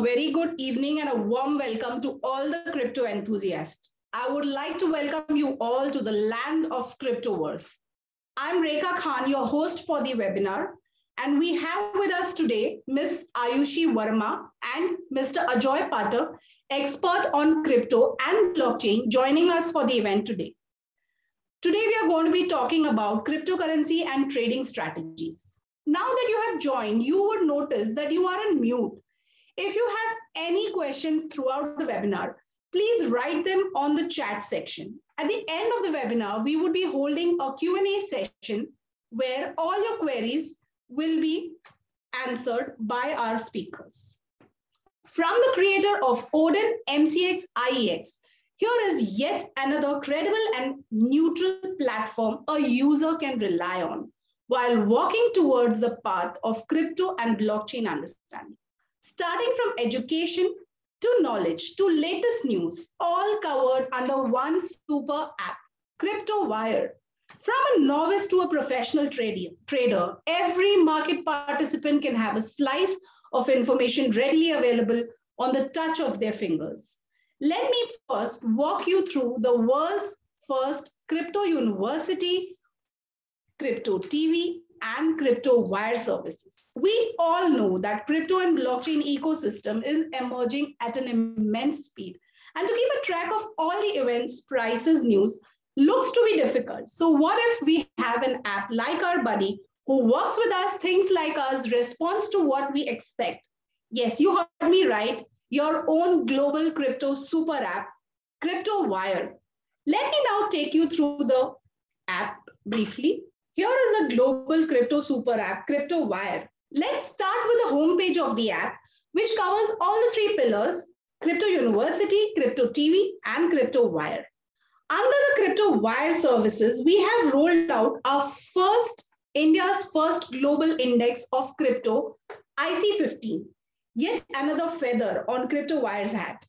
very good evening and a warm welcome to all the crypto enthusiasts. I would like to welcome you all to the land of cryptoverse. I'm Rekha Khan, your host for the webinar, and we have with us today Ms. Ayushi Verma and Mr. Ajoy Pathak, expert on crypto and blockchain, joining us for the event today. Today, we are going to be talking about cryptocurrency and trading strategies. Now that you have joined, you would notice that you are on mute. If you have any questions throughout the webinar, please write them on the chat section. At the end of the webinar, we would be holding a Q&A session where all your queries will be answered by our speakers. From the creator of Odin MCX IEX, here is yet another credible and neutral platform a user can rely on while walking towards the path of crypto and blockchain understanding. Starting from education to knowledge to latest news, all covered under one super app, CryptoWire. From a novice to a professional trader, every market participant can have a slice of information readily available on the touch of their fingers. Let me first walk you through the world's first crypto university, Crypto TV, and CryptoWire services. We all know that crypto and blockchain ecosystem is emerging at an immense speed. And to keep a track of all the events, prices, news looks to be difficult. So what if we have an app like our buddy who works with us, thinks like us, responds to what we expect? Yes, you heard me right. Your own global crypto super app, CryptoWire. Let me now take you through the app briefly. Here is a global crypto super app, CryptoWire. Let's start with the homepage of the app, which covers all the three pillars, Crypto University, Crypto TV, and CryptoWire. Under the CryptoWire services, we have rolled out our India's first global index of crypto, IC15. Yet another feather on CryptoWire's hat.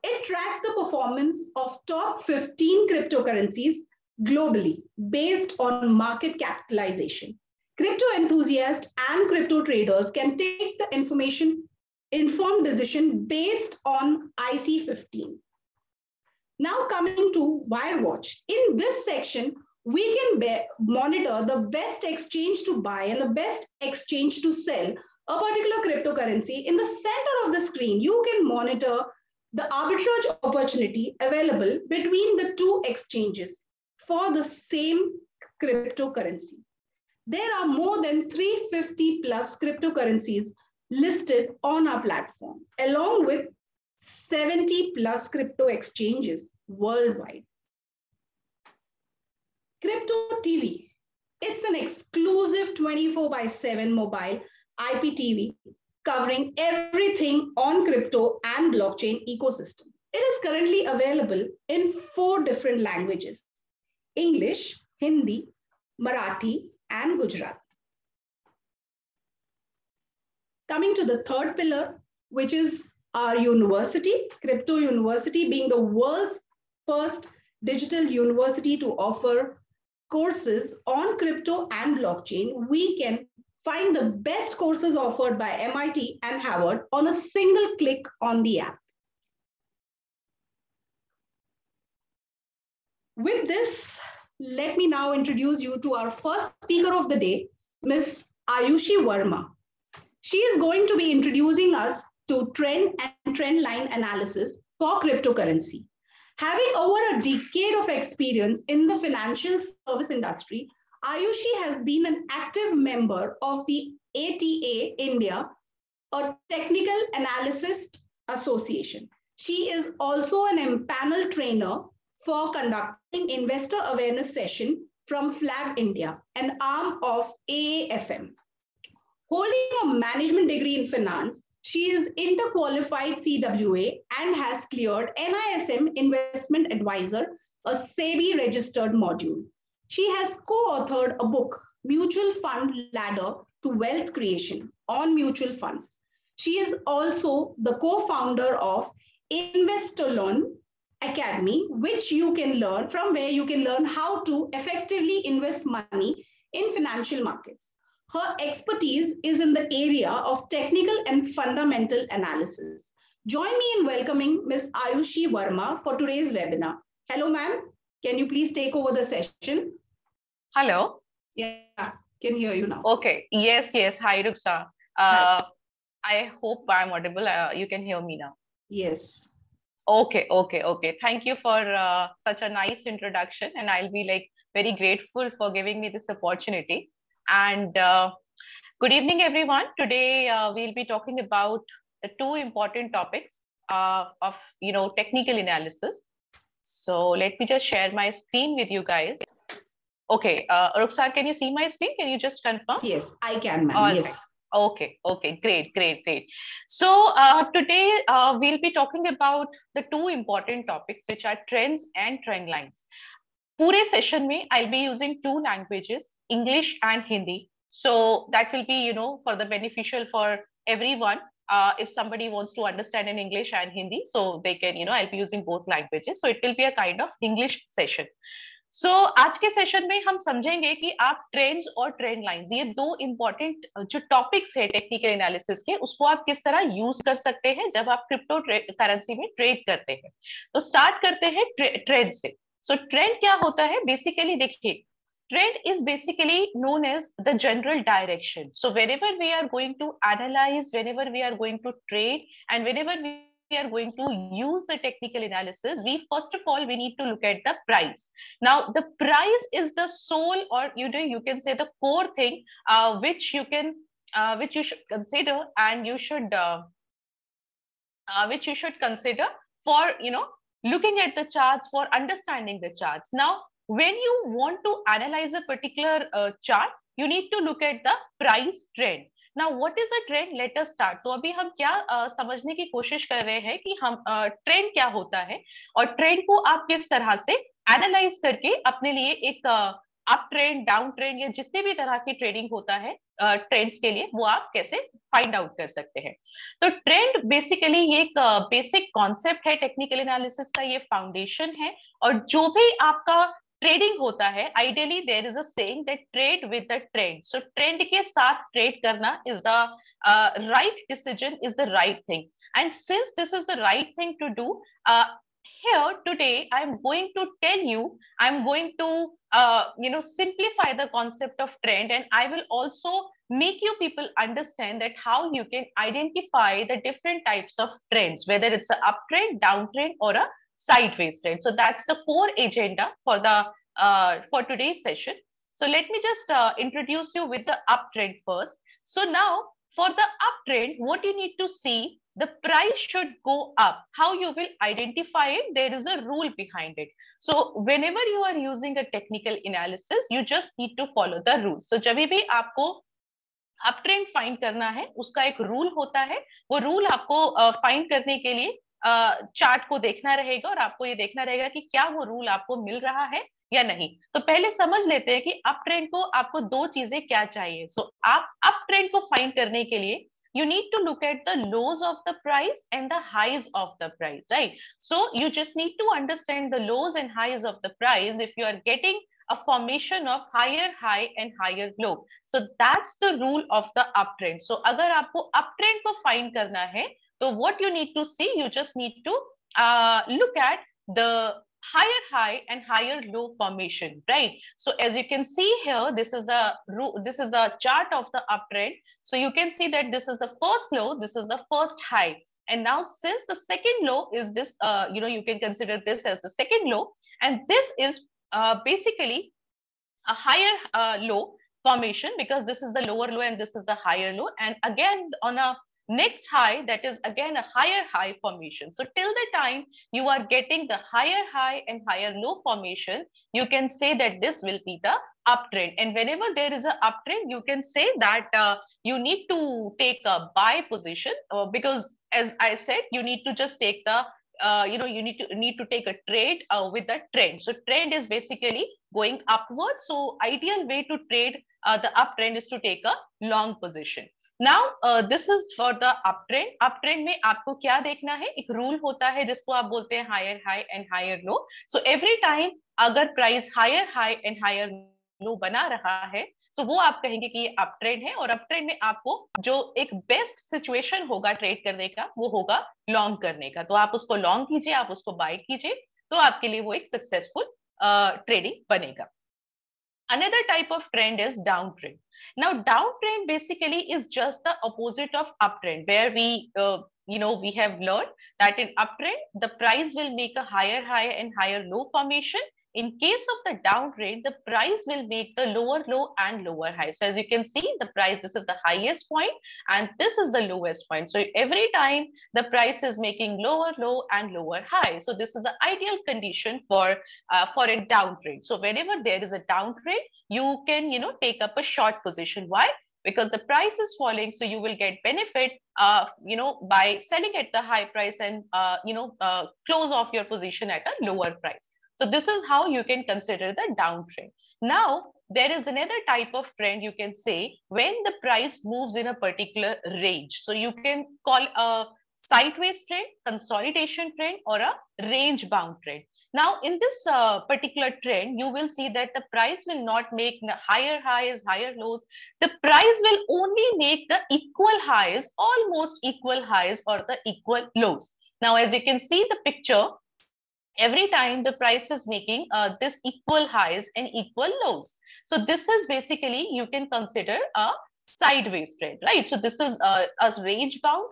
It tracks the performance of top 15 cryptocurrencies globally based on market capitalization. Crypto enthusiasts and crypto traders can take the informed decision based on IC15. Now coming to WireWatch. In this section, we can monitor the best exchange to buy and the best exchange to sell a particular cryptocurrency. In the center of the screen, you can monitor the arbitrage opportunity available between the two exchanges for the same cryptocurrency. There are more than 350 plus cryptocurrencies listed on our platform, along with 70 plus crypto exchanges worldwide. Crypto TV. It's an exclusive 24/7 mobile IPTV covering everything on crypto and blockchain ecosystem. It is currently available in 4 different languages: English, Hindi, Marathi, and Gujarati. Coming to the third pillar, which is our university, Crypto University being the world's first digital university to offer courses on crypto and blockchain. We can find the best courses offered by MIT and Harvard on a single click on the app. With this, let me now introduce you to our first speaker of the day, Ms. Ayushi Verma. She is going to be introducing us to trend and trend line analysis for cryptocurrency. Having over a decade of experience in the financial service industry, Ayushi has been an active member of the ATA India, a technical analyst association. She is also an empanel trainer for conducting investor awareness session from Flag India, an arm of AAFM. Holding a management degree in finance, she is interqualified CWA and has cleared NISM Investment Advisor, a SEBI registered module. She has co-authored a book, Mutual Fund Ladder to Wealth Creation, on mutual funds. She is also the co-founder of InvestorLearn Academy, which you can learn from, where you can learn how to effectively invest money in financial markets. Her expertise is in the area of technical and fundamental analysis. Join me in welcoming Ms. Ayushi Verma for today's webinar. Hello, ma'am. Can you please take over the session? Hello. Yeah, can hear you now. Okay. Yes. Hi, Ruksa. Hi. I hope I'm audible. You can hear me now. Yes. Okay. Thank you for such a nice introduction, and I'll be like very grateful for giving me this opportunity. And good evening, everyone. Today we'll be talking about the two important topics of technical analysis. So let me just share my screen with you guys. Okay, Ruxar, can you see my screen? Can you just confirm? Yes, I can, ma'am. All yes. Right. Okay, great. So today we'll be talking about the two important topics, which are trends and trend lines. Pure session mein, I'll be using two languages, English and Hindi. So that will be, for the beneficial for everyone. If somebody wants to understand in English and Hindi, so they can, I'll be using both languages. So it will be a kind of English session. आज के session में हम समझेंगे कि आप trends और trend lines, ये दो इंपॉर्टेंट जो टॉपिक्स है टेक्निकल एनालिसिस के, उसको आप किस तरह यूज कर सकते हैं जब आप क्रिप्टो करेंसी में ट्रेड करते हैं। तो स्टार्ट करते हैं ट्रेंड से। सो ट्रेंड क्या होता है? बेसिकली देखिए, trend is basically known as the general direction. So whenever we are going to analyze, whenever we are going to trade, and whenever we are going to use the technical analysis, we first of all we need to look at the price. Now the price is the sole, or you can say the core thing which you should consider, and which you should consider for looking at the charts, for understanding the charts. Now when you want to analyze a particular chart, you need to look at the price trend. Now what is a trend? Let us start. तो अभी हम क्या समझने की कोशिश कर रहे हैं कि हम ट्रेंड क्या होता है, और ट्रेंड को आप किस तरह से एनालाइज करके अपने लिए एक अप ट्रेंड, डाउन ट्रेंड, या जितने भी तरह की ट्रेडिंग होता है ट्रेंड्स के लिए, वो आप कैसे फाइंड आउट कर सकते हैं। तो ट्रेंड बेसिकली ये एक बेसिक कॉन्सेप्ट है टेक्निकल एनालिसिस का, ये फाउंडेशन है। और जो भी आपका ट्रेडिंग होता है, ideally there is a saying that trade with the trend. So trend के साथ ट्रेड करना is the right decision, is the right thing. And since this is the right thing to do, here today I'm going to tell you, I'm going to simplify the concept of trend, and I will also make you people understand that how you can identify the different types of trends, whether it's an uptrend, downtrend, or a sideways trend. So that's the core agenda for the for today's session. So let me just introduce you with the uptrend first. So now for the uptrend, what you need to see, the price should go up. How you will identify it? There is a rule behind it. So whenever you are using a technical analysis, you just need to follow the rules. So जब भी आपको up trend find करना है, उसका एक rule होता है। वो रूल आपको फाइंड करने के लिए चार्ट को देखना रहेगा, और आपको ये देखना रहेगा कि क्या वो रूल आपको मिल रहा है या नहीं। तो पहले समझ लेते हैं कि अप ट्रेंड को आपको दो चीजें क्या चाहिए। सो आप अप ट्रेंड को फाइंड करने के लिए you need to look at the lows of the price and the highs of the price, right? So you just need to understand the lows and highs of the price if you are getting a formation of higher high and higher low. So that's the rule of the uptrend. So agar aapko uptrend ko find karna hai, so what you need to see, you just need to look at the higher high and higher low formation, right? So as you can see here, this is the chart of the uptrend. So you can see that this is the first low, this is the first high, and now since the second low is this, you can consider this as the second low, and this is basically a higher low formation, because this is the lower low and this is the higher low, and again on a next high, that is again a higher high formation. So till the time you are getting the higher high and higher low formation, you can say that this will be the uptrend. And whenever there is an uptrend, you can say that you need to take a buy position, because as I said, you need to just take the you need to take a trade with the trend. So trend is basically going upwards. So ideal way to trade the uptrend is to take a long position. Now this is for the uptrend. Uptrend में आपको क्या देखना है? एक rule होता है जिसको आप बोलते हैं higher high and higher low. So every time अगर price higher high and higher लो बना रहा है, सो वो आप कहेंगे कि ये अप ट्रेंड है, और अप ट्रेंड में आपको जो एक बेस्ट सिचुएशन होगा ट्रेड करने का वो होगा लॉन्ग करने का। तो आप उसको लॉन्ग कीजिए, आप उसको बाय कीजिए, तो आपके लिए वो एक सक्सेसफुल ट्रेडिंग बनेगा। Another type of trend is downtrend. Now downtrend basically is just the opposite of uptrend, where we have learned that in uptrend the price will make a higher high and higher low formation. In case of the downtrend, the price will make the lower low and lower high. So as you can see, the price, this is the highest point and this is the lowest point. So every time the price is making lower low and lower high. So this is the ideal condition for a downtrend. So whenever there is a downtrend, you can take up a short position. Why? Because the price is falling, so you will get benefit by selling at the high price and close off your position at a lower price. So this is how you can consider the downtrend. Now there is another type of trend, you can say, when the price moves in a particular range. So you can call a sideways trend, consolidation trend, or a range bound trend. Now in this particular trend, you will see that the price will not make higher highs, higher lows. The price will only make the equal highs, almost equal highs, or the equal lows. Now as you can see the picture, every time the price is making this equal highs and equal lows. So this is basically, you can consider a sideways trend, right? So this is a range bound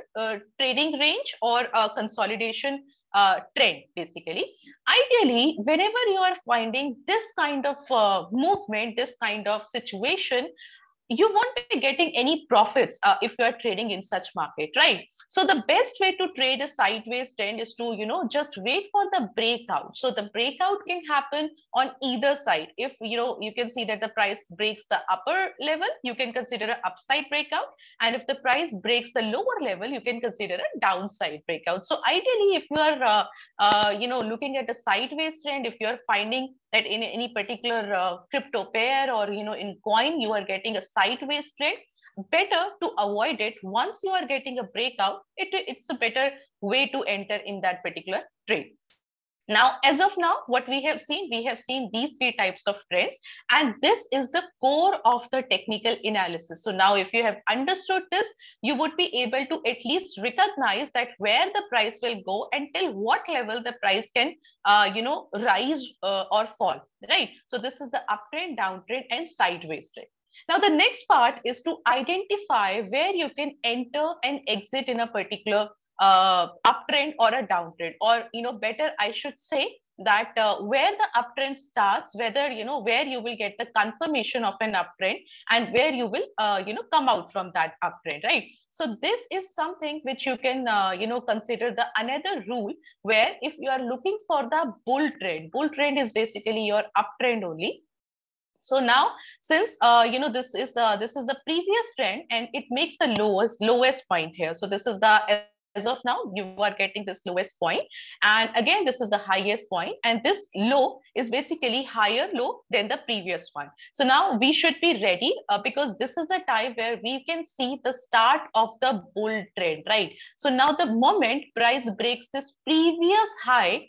trading range, or a consolidation trend basically. Ideally, whenever you are finding this kind of movement, this kind of situation, you won't be getting any profits if you are trading in such market, right? So the best way to trade a sideways trend is to just wait for the breakout. So the breakout can happen on either side. If you can see that the price breaks the upper level, you can consider an upside breakout, and if the price breaks the lower level, you can consider a downside breakout. So ideally, if you are looking at a sideways trend, if you are finding that in any particular crypto pair, or in coin you are getting a sideways trend, better to avoid it. Once you are getting a breakout, it's a better way to enter in that particular trade. Now, as of now, what we have seen these three types of trends, and this is the core of the technical analysis. So now if you have understood this, you would be able to at least recognize that where the price will go and till what level the price can, rise or fall, right? So this is the uptrend, downtrend, and sideways trend. Now, the next part is to identify where you can enter and exit in a particular uptrend or a downtrend, or better I should say that where the uptrend starts, whether where you will get the confirmation of an uptrend, and where you will come out from that uptrend, right? So this is something which you can consider the another rule, where if you are looking for the bull trend is basically your uptrend only. So now, since this is the previous trend and it makes the lowest point here. So this is the, as of now, you are getting this lowest point, and again this is the highest point, and this low is basically higher low than the previous one. So now we should be ready because this is the time where we can see the start of the bull trend, right? So now the moment price breaks this previous high,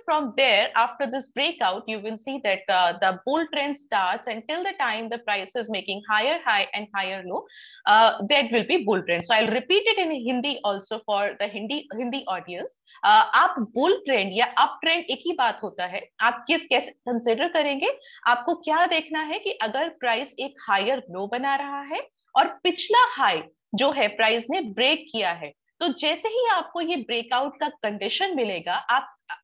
from there, after this breakout, you will see that the bull trend starts, until the time the price is making higher high and higher low, that will be bull trend. So I'll repeat it in Hindi also for the Hindi audience. आप bull trend या up trend एक ही बात होता है, आप कैसे consider करेंगे? आपको क्या देखना है कि अगर प्राइस एक हायर लो बना रहा है और पिछला हाई जो है प्राइस ने ब्रेक किया है, तो जैसे ही आपको ये ब्रेकआउट का कंडीशन मिलेगा,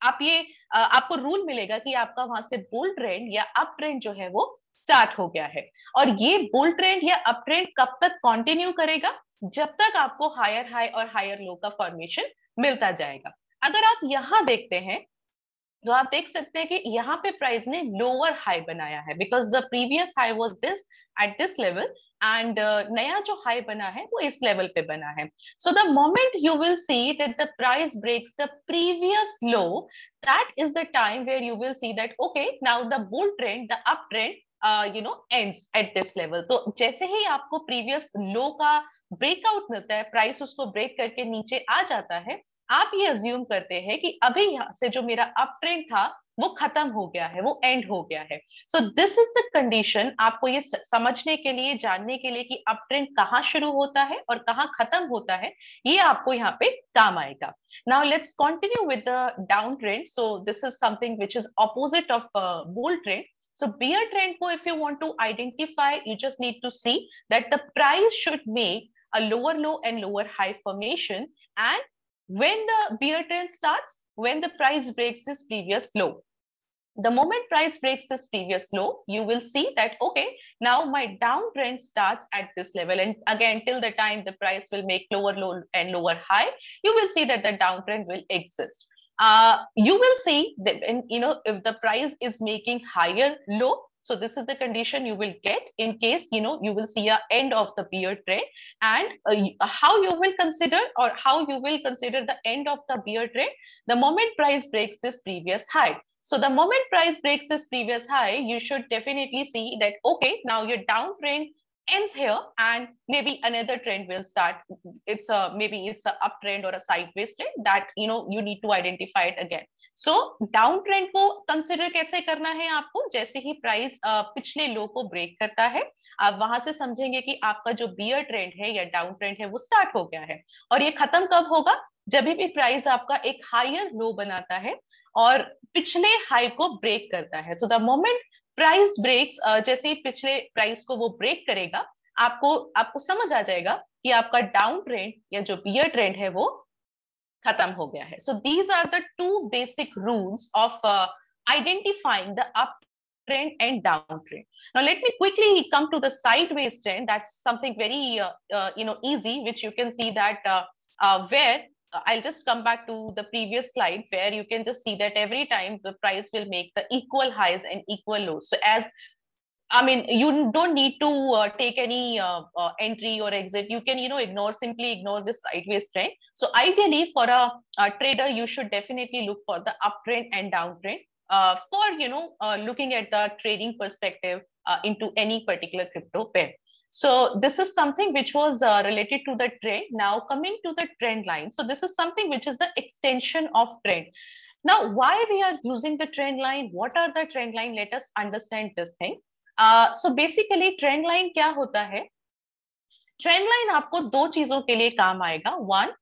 आपको रूल मिलेगा कि आपका वहां से बुल ट्रेंड या अप ट्रेंड जो है वो स्टार्ट हो गया है। और ये बुल ट्रेंड या अप ट्रेंड कब तक कंटिन्यू करेगा? जब तक आपको हायर हाई और हायर लो का फॉर्मेशन मिलता जाएगा। अगर आप यहां देखते हैं तो आप देख सकते हैं कि यहाँ पे प्राइस ने लोअर हाई बनाया है, because the previous high was this at this level, and नया जो हाई बना है वो इस लेवल पे बना है। So the moment you will see that the price breaks the previous low, that is the time where you will see that okay, now the bull trend, the up trend ends at this level. तो जैसे ही आपको previous लो का breakout मिलता है, price उसको break करके नीचे आ जाता है, आप ये अज्यूम करते हैं कि अभी यहाँ से जो मेरा अप ट्रेंड था वो खत्म हो गया है, वो एंड हो गया है. So this is the condition. आपको ये समझने के लिए, जानने के लिए कि अप ट्रेंड कहाँ शुरू होता है और कहाँ खत्म होता है, ये आपको यहाँ पे काम आएगा. Now let's continue with the downtrend. So this is something which is opposite of bull trend. So bear trend ko if you want to identify, you just need to see that the price should make a lower low and lower high formation. And when the bear trend starts, when the price breaks this previous low, the moment price breaks this previous low, you will see that, okay, now my downtrend starts at this level. And again, till the time the price will make lower low and lower high, you will see that the downtrend will exist. You will see that, if the price is making higher low, so this is the condition you will get in case, you will see a end of the bear trend. And how you will consider, or how you will consider the end of the bear trend, the moment price breaks this previous high. So the moment price breaks this previous high, you should definitely see that, okay, now your downtrend ends here and maybe another trend will start. Maybe it's a uptrend or a sideways trend that, you need to identify it again. So downtrend को consider कैसे करना है आपको? जैसे ही price पिछले लो को break करता है, आप वहां से समझेंगे कि आपका जो bear trend है या down trend है वो start हो गया है. और ये खत्म कब होगा? जब भी प्राइस आपका एक हायर लो बनाता है और पिछले हाई को ब्रेक करता है. So the moment price breaks, जैसे ही पिछले प्राइस को वो ब्रेक करेगा, आपको समझ आ जाएगा कि आपका डाउन ट्रेंड या जो बियर ट्रेंड है वो खत्म हो गया है. So these are the two basic rules of identifying the up trend and downtrend. Now let me quickly come to the sideways trend. That's something very easy, which you can see that where I'll just come back to the previous slide, where you can just see that every time the price will make the equal highs and equal lows. So you don't need to take any entry or exit. You can, simply ignore this sideways trend. So ideally for a trader, you should definitely look for the uptrend and downtrend for, looking at the trading perspective into any particular crypto pair. So this is something which was related to the trend. Now coming to the trend line. So this is something which is the extension of trend. Now why we are using the trend line? What are the trend line? Let us understand this thing. So basically trend line क्या होता है? Trend line आपको दो चीजों के लिए काम आएगा. One,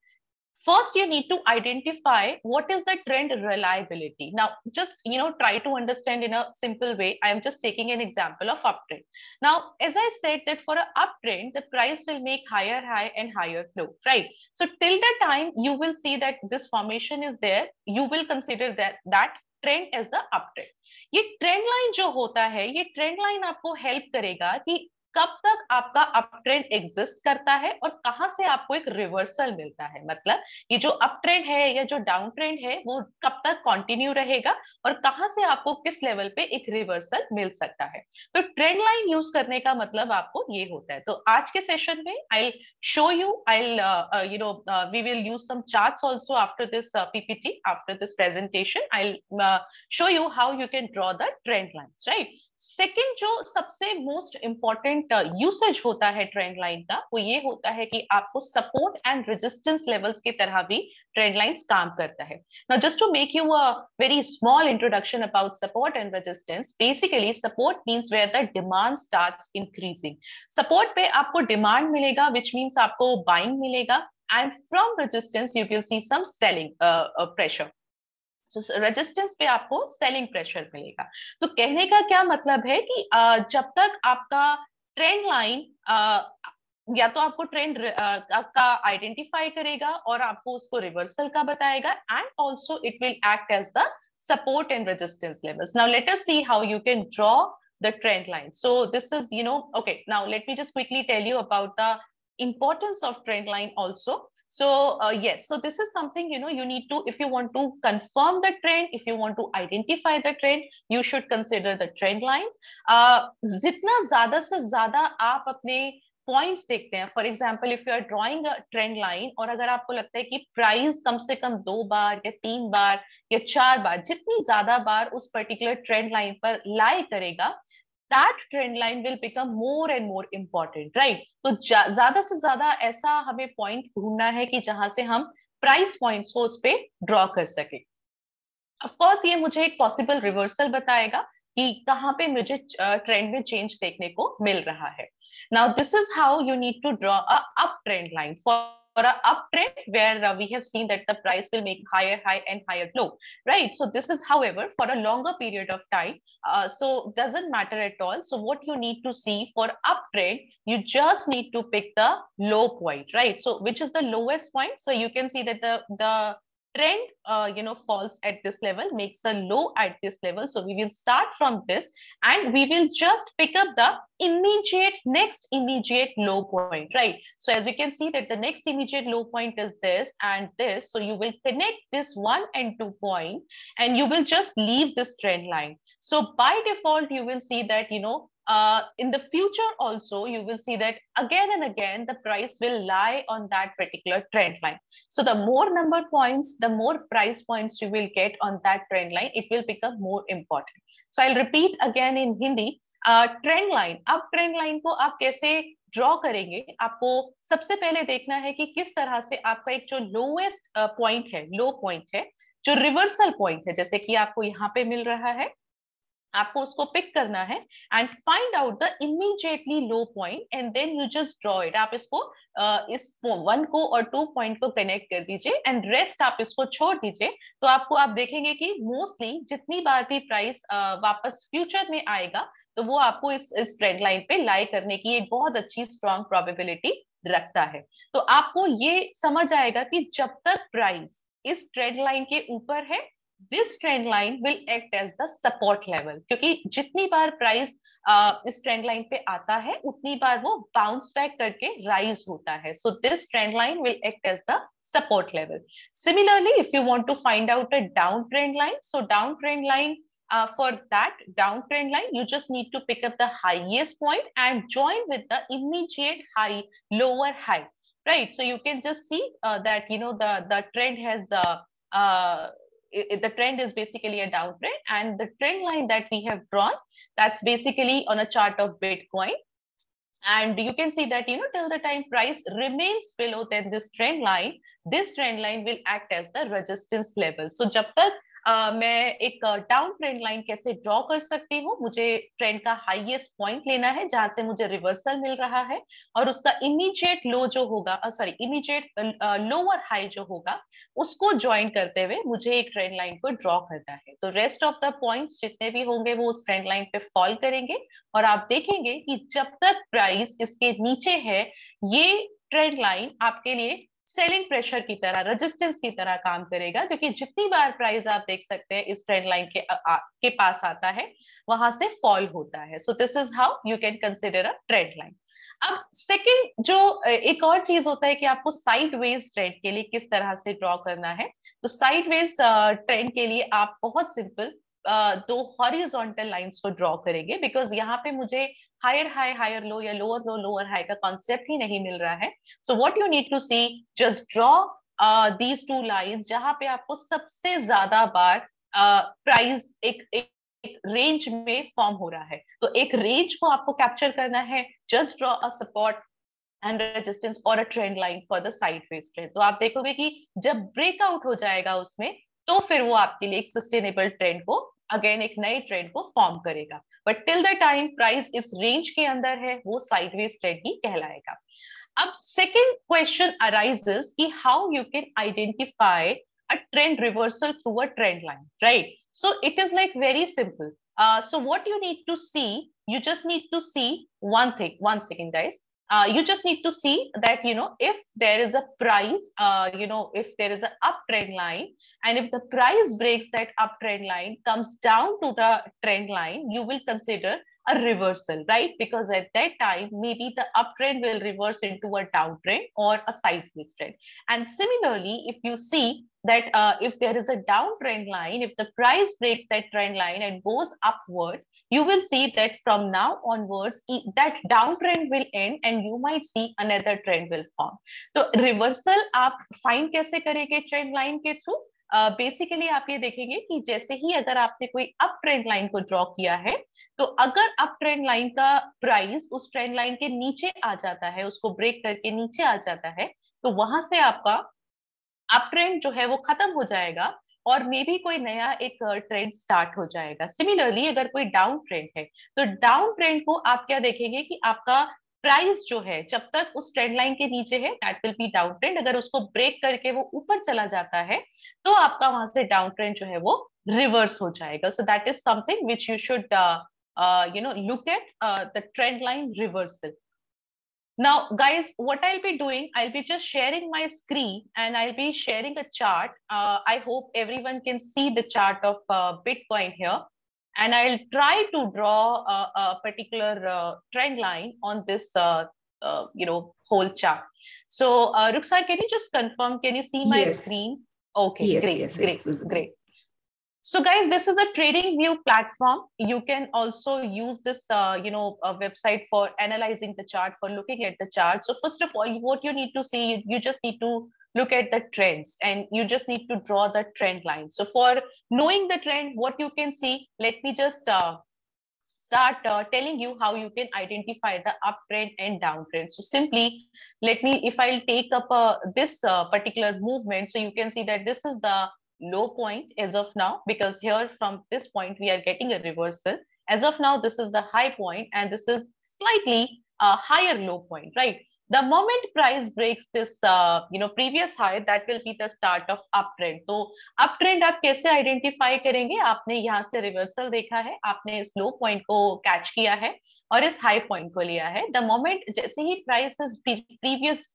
first you need to identify what is the trend reliability. Now just try to understand in a simple way. I am just taking an example of uptrend. Now as I said that for an uptrend, the price will make higher high and higher low, right? So till the time you will see that this formation is there, you will consider that trend as the uptrend. ये trend line जो होता है, ये trend line आपको help करेगा कि कब तक आपका अप ट्रेंड एग्जिस्ट करता है और कहां से आपको एक रिवर्सल मिलता है. मतलब ये जो अप ट्रेंड है या जो डाउन ट्रेंड है वो कब तक कंटिन्यू रहेगा और कहां से आपको किस लेवल पे एक रिवर्सल मिल सकता है. तो ट्रेंड लाइन यूज करने का मतलब आपको ये होता है. तो आज के सेशन में I will show you, we will use some charts also after this PPT, after this presentation. I will show you how you can draw the trend lines, right. Second जो सबसे मोस्ट इंपॉर्टेंट यूसेज होता है trend line का, वो ये होता है कि आपको सपोर्ट एंड रेजिस्टेंस लेवल्स की तरह भी ट्रेंड लाइंस काम करता है. Now just to make you a very small introduction about support and resistance. Basically support means where the demand starts increasing. Support पे आपको डिमांड मिलेगा, व्हिच मींस आपको बाइंग मिलेगा, and from resistance you will see some selling pressure. Resistance पे आपको selling pressure मिलेगा. तो कहने का क्या मतलब है कि जब तक आपका ट्रेंड लाइन या तो आपको ट्रेंड का आइडेंटिफाई करेगा और आपको उसको रिवर्सल का बताएगा, and also it will act as the support and resistance levels. Now let us see how you can draw the trend line. So this is, okay, now let me just quickly tell you about the importance of trend line also. So yes, so this is something, you need to, if you want to confirm the trend, if you want to identify the trend, you should consider the trend lines. जितना ज्यादा से ज्यादा आप अपने points देखते हैं, for example if you are drawing a trend line और अगर आपको लगता है कि प्राइस कम से कम 2 बार या 3 बार या 4 बार, जितनी ज्यादा बार उस पर्टिकुलर ट्रेंड लाइन पर लाई करेगा, that trend line will become more and more important, right? तो ज्यादा से ज्यादा ऐसा हमें पॉइंट ढूंढना है कि जहां से हम प्राइस पॉइंट्स को उस पे ड्रॉ कर सके. ऑफ कोर्स ये मुझे एक पॉसिबल रिवर्सल बताएगा कि कहाँ पे मुझे ट्रेंड में चेंज देखने को मिल रहा है. Now this is how you need to draw a uptrend line for a uptrend where we have seen that the price will make higher high and higher low, right? So this is, however, for a longer period of time, so doesn't matter at all. So what you need to see for uptrend, you just need to pick the low point, right? So which is the lowest point? So you can see that the trend falls at this level, makes a low at this level. So we will start from this and we will just pick up the next immediate low point, right? So as you can see that the next immediate low point is this and this. So you will connect this 1 and 2 point and you will just leave this trend line. So by default, you will see that, in the future also, you will see that again and again, the price will lie on that particular trend line. So the more number points, the more price points you will get on that trend line, it will become more important. So I'll repeat again in Hindi. Trend line, अब trend line को आप कैसे draw करेंगे, आपको सबसे पहले देखना है कि किस तरह से आपका एक जो लोएस्ट पॉइंट है, लो पॉइंट है, जो रिवर्सल पॉइंट है, जैसे कि आपको यहाँ पे मिल रहा है, आपको उसको पिक करना है and find out the immediately low point and then you just draw it. आप इसको इस 1 को और 2 पॉइंट को कनेक्ट कर दीजिए एंड रेस्ट आप इसको छोड़ दीजिए. तो आप देखेंगे कि मोस्टली जितनी बार भी प्राइस वापस फ्यूचर में आएगा तो वो आपको इस ट्रेंड लाइन पे लाई करने की एक बहुत अच्छी स्ट्रॉन्ग प्रोबेबिलिटी रखता है. तो आपको ये समझ आएगा कि जब तक प्राइस इस ट्रेंड लाइन के ऊपर है, this trend line will act as the support level, क्योंकि जितनी बार प्राइस इस ट्रेंड लाइन पे आता है उतनी बार वो बाउंस बैक करके राइज होता है. So this trend line will act as the support level. Similarly, if you want to find out a downtrend line, so downtrend line, for that downtrend line, you just need to pick up the highest point and join with the immediate high, lower high, right? So you can just see that the trend has the trend is basically a downtrend, and the trend line that we have drawn, that's basically on a chart of Bitcoin. And you can see that till the time price remains below than this trend line will act as the resistance level. So jab tak मैं एक down trend line कैसे draw कर सकती हूँ, मुझे trend का highest point लेना है जहां से मुझे रिवर्सल मिल रहा है, और उसका इमीडिएट लो जो होगा, इमीडिएट लोअर हाई जो होगा, उसको ज्वाइन करते हुए मुझे एक ट्रेंड लाइन को ड्रॉ करना है. तो रेस्ट ऑफ द पॉइंट्स जितने भी होंगे वो उस ट्रेंड लाइन पे फॉल करेंगे, और आप देखेंगे कि जब तक प्राइस इसके नीचे है, ये ट्रेंड लाइन आपके लिए सेलिंग प्रेशर की तरह, रेजिस्टेंस की तरह काम करेगा, क्योंकि जितनी बार प्राइस आप देख सकते हैं इस ट्रेंड लाइन के पास आता है, वहां से फॉल होता है. So this is how you can consider a trend line. अब सेकंड जो एक और चीज होता है कि आपको साइडवेज ट्रेंड के लिए किस तरह से ड्रॉ करना है. तो साइडवेज ट्रेंड के लिए आप बहुत सिंपल दो हॉरिजॉन्टल लाइंस को ड्रॉ करेंगे, बिकॉज यहाँ पे मुझे हायर हाई हायर लो या लोअर लो लोअर हाई का कॉन्सेप्ट ही नहीं मिल रहा है. So what you need to see, just draw these two lines जहां पे आपको सबसे ज्यादा बार प्राइस एक रेंज में फॉर्म हो रहा है. तो एक रेंज को आपको कैप्चर करना है. Just draw a support and resistance or a trend line for the sideways trend. तो आप देखोगे कि जब ब्रेकआउट हो जाएगा उसमें, तो फिर वो आपके लिए एक सस्टेनेबल ट्रेंड को, अगेन एक नए ट्रेंड को फॉर्म करेगा. But till the time price इस रेंज के अंदर है, वो साइडवेज ट्रेंड ही कहलाएगा. अब सेकेंड क्वेश्चन अराइजेस कि how you can identify a trend reversal through a trend line, right? So it is like very simple. So what you need to see, you just need to see one thing. One second, guys. You just need to see that if there is a price, if there is an uptrend line, and if the price breaks that uptrend line, comes down to the trend line, you will consider a reversal, right? Because at that time maybe the uptrend will reverse into a downtrend or a sideways trend. And similarly, if you see that if there is a downtrend line, if the price breaks that trend line and goes upwards, you will see that from now onwards that downtrend will end and you might see another trend will form. So reversal आप find कैसे करेंगे trend line के through? Basically आप ये देखेंगे कि जैसे ही अगर आपने कोई अप ट्रेंड लाइन को ड्रॉ किया है, तो अगर अप ट्रेंड लाइन का प्राइस उस ट्रेंड लाइन के नीचे आ जाता है, उसको ब्रेक करके नीचे आ जाता है, तो वहां से आपका अप ट्रेंड जो है वो खत्म हो जाएगा और मे बी कोई नया एक ट्रेंड स्टार्ट हो जाएगा। सिमिलरली अगर कोई डाउन ट्रेंड है तो डाउन ट्रेंड को आप क्या देखेंगे कि आपका प्राइस जो है जब तक उस ट्रेंड लाइन के नीचे है that will be down trend, अगर उसको ब्रेक करके वो ऊपर चला जाता है तो आपका वहां से डाउन ट्रेंड जो है वो रिवर्स हो जाएगा। So that is something which you should look at the trend line reversal. Now guys, what I'll be doing, I'll be just sharing my screen and I'll be sharing a chart. I hope everyone can see the chart of Bitcoin here, and I'll try to draw a particular trend line on this whole chart. So Rukhsar, can you just confirm, can you see my Yes. screen? Okay, Yes, great, yes, great, it's visible. great. So guys, this is a trading view platform. You can also use this a website for analyzing the chart, for looking at the chart. So first of all, what you need to see, you just need to look at the trends and you just need to draw the trend line. So for knowing the trend, what you can see, let me just start telling you how you can identify the uptrend and downtrend. So simply let me, if I'll take up this particular movement, so you can see that this is the low point as of now, because here from this point we are getting a reversal. As of now, this is the high point and this is slightly a higher low point, right? The moment price breaks this previous high, that will be the start of uptrend. तो uptrend आप कैसे identify करेंगे? आपने यहाँ से reversal देखा है, आपने इस लो पॉइंट को कैच किया है और इस हाई पॉइंट को लिया है। द मोमेंट जैसे ही प्राइस प्रीवियस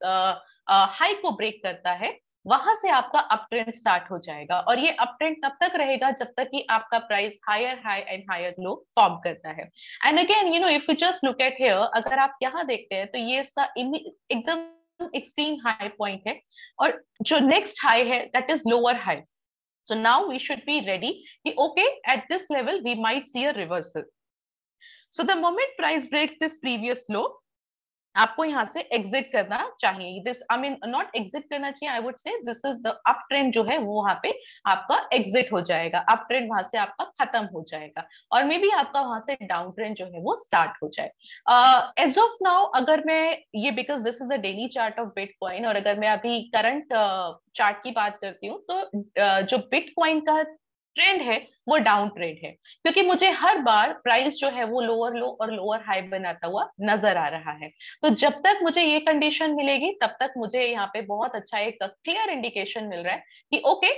हाई को ब्रेक करता है, वहां से आपका अपट्रेंड स्टार्ट हो जाएगा और ये अपट्रेंड तब तक रहेगा जब तक कि आपका price higher high and higher low form करता है। And again if you just look at here, अगर आप यहाँ देखते हैं तो ये इसका एकदम एक्सट्रीम हाई पॉइंट है और जो नेक्स्ट हाई है that is lower high. So now we should be ready. Okay, at this level we might see a reversal. So the moment price breaks this previous low, आपको यहाँ से exit करना चाहिए. This I mean not exit करना चाहिए, I would say this is the up trend जो है वो वहां पे आपका एग्जिट हो जाएगा, अप ट्रेंड वहां से आपका खत्म हो जाएगा और मे बी आपका वहां से डाउन ट्रेंड जो है वो स्टार्ट हो जाए. एज ऑफ नाउ अगर मैं ये, because this is the daily chart of bitcoin, और अगर मैं अभी करंट चार्ट की बात करती हूँ तो जो बिटकॉइन का ट्रेंड है वो डाउन ट्रेंड है, क्योंकि मुझे हर बार प्राइस जो है वो लोअर लो और लोअर हाई बनाता हुआ नजर आ रहा है. तो जब तक मुझे ये कंडीशन मिलेगी तब तक मुझे यहाँ पे बहुत अच्छा एक क्लियर इंडिकेशन मिल रहा है कि ओके,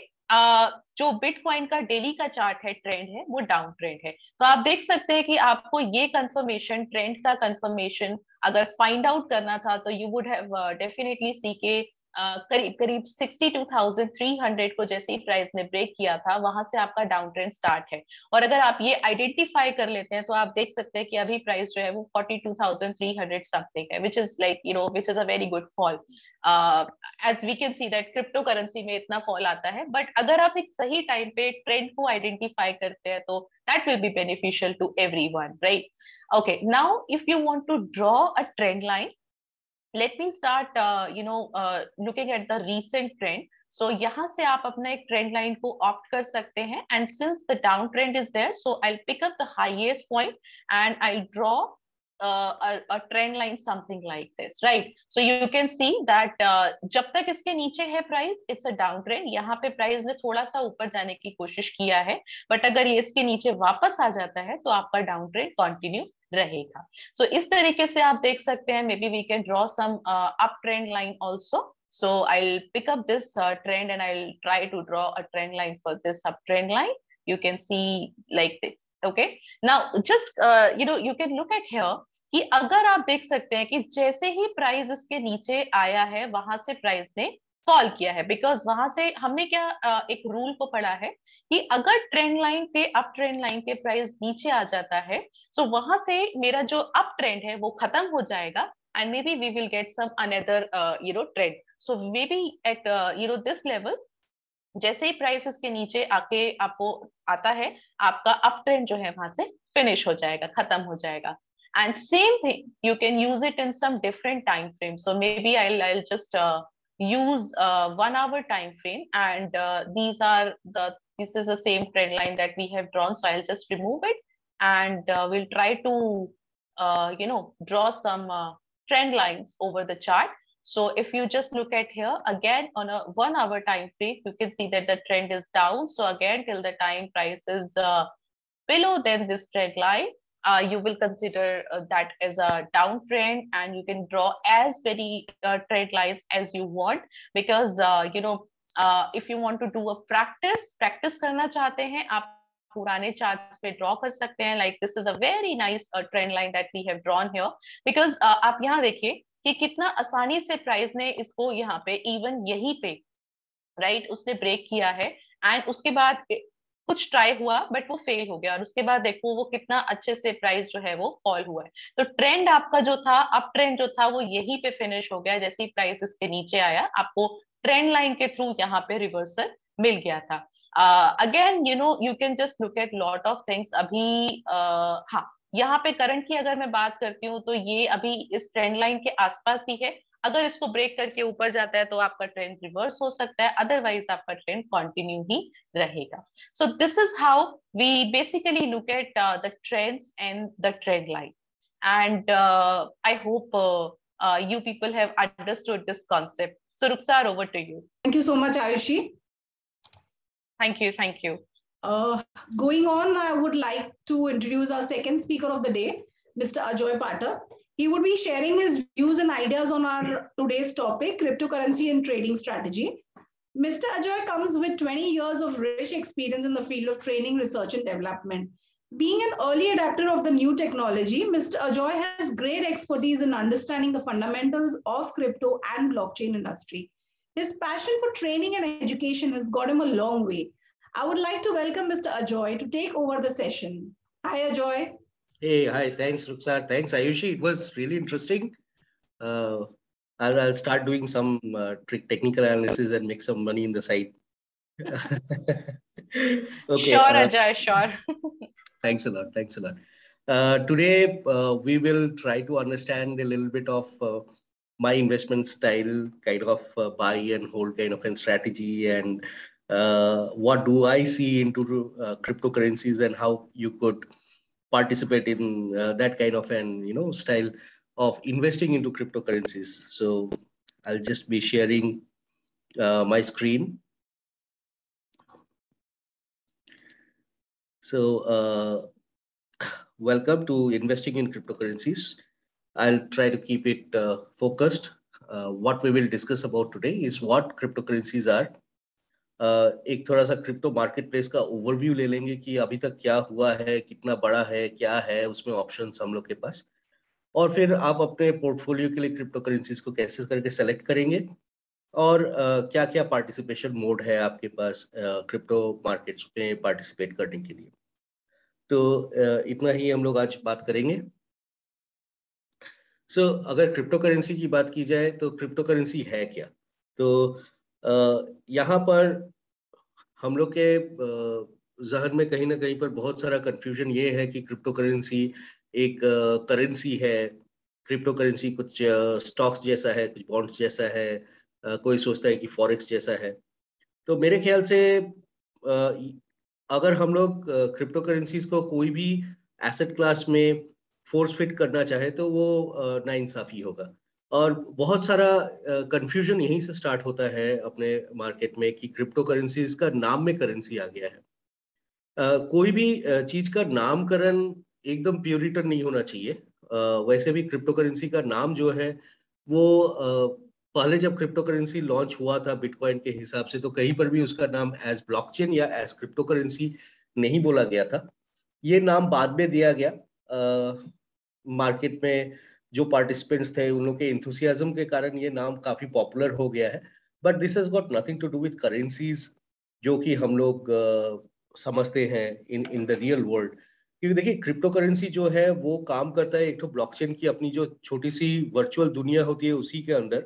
जो बिटकॉइन का डेली का चार्ट है, ट्रेंड है, वो डाउन ट्रेंड है. तो आप देख सकते हैं कि आपको ये कंफर्मेशन, ट्रेंड का कंफर्मेशन अगर फाइंड आउट करना था तो यू वुड हैव डेफिनेटली सी के करीब करीब 62,300 को जैसे ही प्राइस ने ब्रेक किया था वहां से आपका डाउन ट्रेंड स्टार्ट है. और अगर आप ये आइडेंटिफाई कर लेते हैं तो आप देख सकते हैं कि अभी प्राइस जो है वो 42,300 समथिंग है, which is like which is a very good fall. As we can see that cryptocurrency में इतना फॉल आता है, बट अगर आप एक सही टाइम पे ट्रेंड को आइडेंटिफाई करते हैं तो that will be beneficial to everyone, right? Okay, now if you want to draw a trend line, let me start looking at the recent trend. So यहाँ से आप अपना एक ट्रेंड लाइन को ऑप्ट कर सकते हैं, and since the downtrend is there, so I'll pick up the highest point and I'll draw a trend line something like this, right? So you can see that जब तक इसके नीचे है price, it's a downtrend. यहाँ पे price ने थोड़ा सा ऊपर जाने की कोशिश किया है, बट अगर ये इसके नीचे वापस आ जाता है तो आपका डाउनट्रेंड कंटिन्यू रहेगा. सो इस तरीके से आप देख सकते हैं. Maybe we can draw some uptrend line also. So I'll pick up this trend and I'll try to draw a trend line for this uptrend line. You can see like this. Okay. Now just you can look at here कि अगर आप देख सकते हैं कि जैसे ही price इसके नीचे आया है वहां से प्राइस ने फॉल किया है, बिकॉज वहां से हमने क्या एक रूल को पढ़ा है कि अगर ट्रेंड लाइन के, अप ट्रेंड लाइन के प्राइस नीचे आ जाता है सो वहां से मेरा जो अप ट्रेंड है वो खत्म हो जाएगा and maybe we will get some another trend. So maybe at this level, जैसे ही प्राइस इसके नीचे आके आपको आता है, आपका अप ट्रेंड जो है वहां से फिनिश हो जाएगा, खत्म हो जाएगा. And same thing, you can use it in some different time frame. So maybe I'll just use 1 hour time frame, and this is the same trend line that we have drawn. So I'll just remove it and we'll try to draw some trend lines over the chart. So if you just look at here again on a 1 hour time frame, you can see that the trend is down. So again, till the time price is below than this trend line, you will consider that as a downtrend, and you can draw as many trend lines as you want, because if you want to do a practice करना चाहते हैं आप पुराने charts पे draw कर सकते हैं. Like this is a very nice trend line that we have drawn here, because आप यहाँ देखिए कि कितना आसानी से प्राइस ने इसको यहाँ पे इवन यहीं पे राइट उसने ब्रेक किया है, एंड उसके बाद कुछ ट्राई हुआ बट वो फेल हो गया, और उसके बाद देखो वो कितना अच्छे से प्राइस जो है वो फॉल हुआ है. तो ट्रेंड आपका जो था, अप ट्रेंड जो था, वो यहीं पे फिनिश हो गया. जैसे ही प्राइस इसके नीचे आया, आपको ट्रेंड लाइन के थ्रू यहाँ पे रिवर्सल मिल गया था. Again you can just look at lot of things. अभी हाँ, यहाँ पे करंट की अगर मैं बात करती हूँ तो ये अभी इस ट्रेंड लाइन के आसपास ही है. अगर इसको ब्रेक करके ऊपर जाता है तो आपका ट्रेंड रिवर्स हो सकता है, अदरवाइज आपका ट्रेंड कंटिन्यू ही रहेगा. So this is how we basically look at the trends and the trend line. And I hope you people have understood this concept. So Rukhsar, over to you. Thank you so much, Ayushi. Thank you. Going on, I would like to introduce our second speaker of the day, Mr. Ajoy Pathak. He would be sharing his views and ideas on our today's topic, cryptocurrency and trading strategy. Mr. Ajoy comes with 20 years of rich experience in the field of training, research, and development. Being an early adapter of the new technology, Mr. Ajoy has great expertise in understanding the fundamentals of crypto and blockchain industry. His passion for training and education has got him a long way. I would like to welcome Mr. Ajoy to take over the session. Hi, Ajoy. Hey, hi. Thanks, Rukhsar. Thanks, Ayushi. It was really interesting. I'll start doing some technical analysis and make some money in the side. Okay. Sure, Ajoy, sure. Thanks a lot. Today, we will try to understand a little bit of my investment style, kind of buy and hold kind of a strategy, and what do I see into cryptocurrencies and how you could participate in that kind of an style of investing into cryptocurrencies. So I'll just be sharing my screen. So welcome to investing in cryptocurrencies. I'll try to keep it focused. What we will discuss about today is what cryptocurrencies are. एक थोड़ा सा crypto market place का overview ले लेंगे कि अभी तक क्या हुआ है, कितना बड़ा है, क्या है उसमें ऑप्शंस हम लोग के पास, और फिर आप अपने पोर्टफोलियो के लिए क्रिप्टो करेंसीज को कैसे करके सेलेक्ट करेंगे, और क्या क्या पार्टिसिपेशन मोड है आपके पास क्रिप्टो मार्केट्स में पार्टिसिपेट करने के लिए. तो इतना ही हम लोग आज बात करेंगे. सो अगर क्रिप्टो करेंसी की बात की जाए तो क्रिप्टो करेंसी है क्या. तो यहाँ पर हम लोग के जहन में कहीं ना कहीं पर बहुत सारा कंफ्यूजन ये है कि क्रिप्टो करेंसी एक करेंसी है. क्रिप्टो करेंसी कुछ स्टॉक्स जैसा है, कुछ बॉन्ड्स जैसा है, कोई सोचता है कि फॉरेक्स जैसा है. तो मेरे ख्याल से अगर हम लोग क्रिप्टो करेंसीज को कोई भी एसेट क्लास में फोर्स फिट करना चाहे तो वो नाइंसाफी होगा. और बहुत सारा कंफ्यूजन यहीं से स्टार्ट होता है अपने मार्केट में कि क्रिप्टो करेंसीज का नाम में करेंसी आ गया है. कोई भी चीज का नामकरण एकदम प्योरिटन नहीं होना चाहिए. वैसे भी क्रिप्टो करेंसी का नाम जो है वो पहले जब क्रिप्टो करेंसी लॉन्च हुआ था बिटकॉइन के हिसाब से, तो कहीं पर भी उसका नाम एज ब्लॉकचेन या एज क्रिप्टो करेंसी नहीं बोला गया था. ये नाम बाद में दिया गया. मार्केट में जो पार्टिसिपेंट्स थे उन लोग के एंथुसियाज्म के कारण ये नाम काफी पॉपुलर हो गया है. But this has got nothing to do with currencies जो कि हम लोग समझते हैं इन द रियल वर्ल्ड. क्योंकि देखिए क्रिप्टो करेंसी जो है वो काम करता है एक तो ब्लॉकचेन की अपनी जो छोटी सी वर्चुअल दुनिया होती है उसी के अंदर.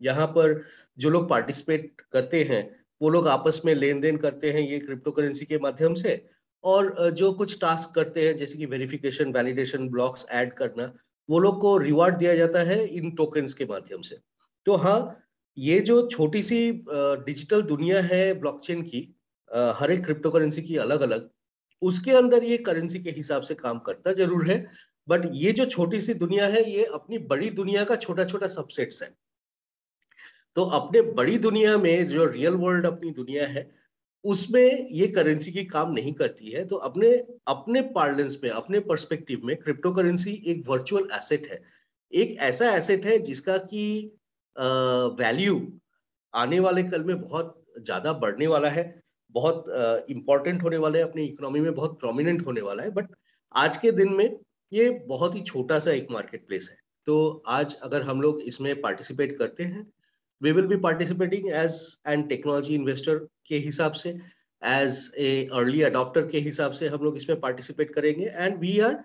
यहाँ पर जो लोग पार्टिसिपेट करते हैं वो लोग आपस में लेन देन करते हैं ये क्रिप्टो करेंसी के माध्यम से, और जो कुछ टास्क करते हैं जैसे कि वेरिफिकेशन, वैलिडेशन, ब्लॉक्स ऐड करना, वो लोग को रिवार्ड दिया जाता है इन टोकन्स के माध्यम से. तो हाँ, ये जो छोटी सी डिजिटल दुनिया है ब्लॉकचेन की, हर एक क्रिप्टो करेंसी की अलग अलग, उसके अंदर ये करेंसी के हिसाब से काम करता जरूर है. बट ये जो छोटी सी दुनिया है ये अपनी बड़ी दुनिया का छोटा छोटा सबसेट्स है. तो अपने बड़ी दुनिया में जो रियल वर्ल्ड अपनी दुनिया है उसमें ये करेंसी की काम नहीं करती है। तो अपने अपने पार्लेंस में, अपने पर्सपेक्टिव में क्रिप्टो करेंसी एक वर्चुअल एसेट है, एक ऐसा एसेट है जिसका की वैल्यू आने वाले कल में बहुत ज्यादा बढ़ने वाला है, बहुत इंपॉर्टेंट होने वाला है, अपनी इकोनॉमी में बहुत प्रोमिनेंट होने वाला है। बट आज के दिन में ये बहुत ही छोटा सा एक मार्केट प्लेस है। तो आज अगर हम लोग इसमें पार्टिसिपेट करते हैं, we will be participating as an technology investor के हिसाब से, एज ए अर्ली अडॉप्टर के हिसाब से हम लोग इसमें पार्टिसिपेट करेंगे। And we are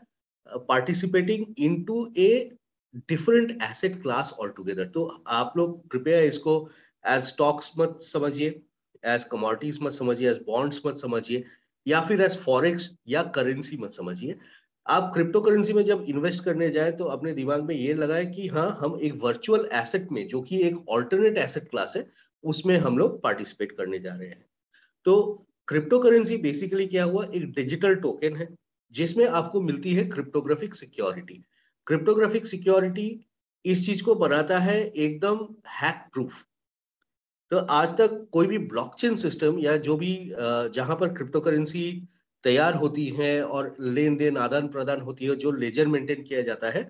participating into a different asset class all together. तो आप लोग कृपया इसको एज स्टॉक्स मत समझिए, एज कमोडिटीज मत समझिए, एज बॉन्ड्स मत समझिए, या फिर एज फॉरेक्स या करेंसी मत समझिए। आप क्रिप्टो करेंसी में जब इन्वेस्ट करने जाए तो अपने दिमाग में ये लगाए कि हाँ, हम एक वर्चुअल एसेट में, जो कि एक ऑल्टरनेट एसेट क्लास है, उसमें हम लोग पार्टिसिपेट करने जा रहे हैं। तो क्रिप्टो करेंसी बेसिकली क्या हुआ, एक डिजिटल टोकन है जिसमें आपको मिलती है क्रिप्टोग्राफिक सिक्योरिटी। क्रिप्टोग्राफिक सिक्योरिटी इस चीज को बनाता है एकदम हैक प्रूफ। तो आज तक कोई भी ब्लॉकचेन सिस्टम या जो भी जहां पर क्रिप्टो करेंसी तैयार होती है और लेन देन आदान प्रदान होती है, जो लेजर मेंटेन किया जाता है,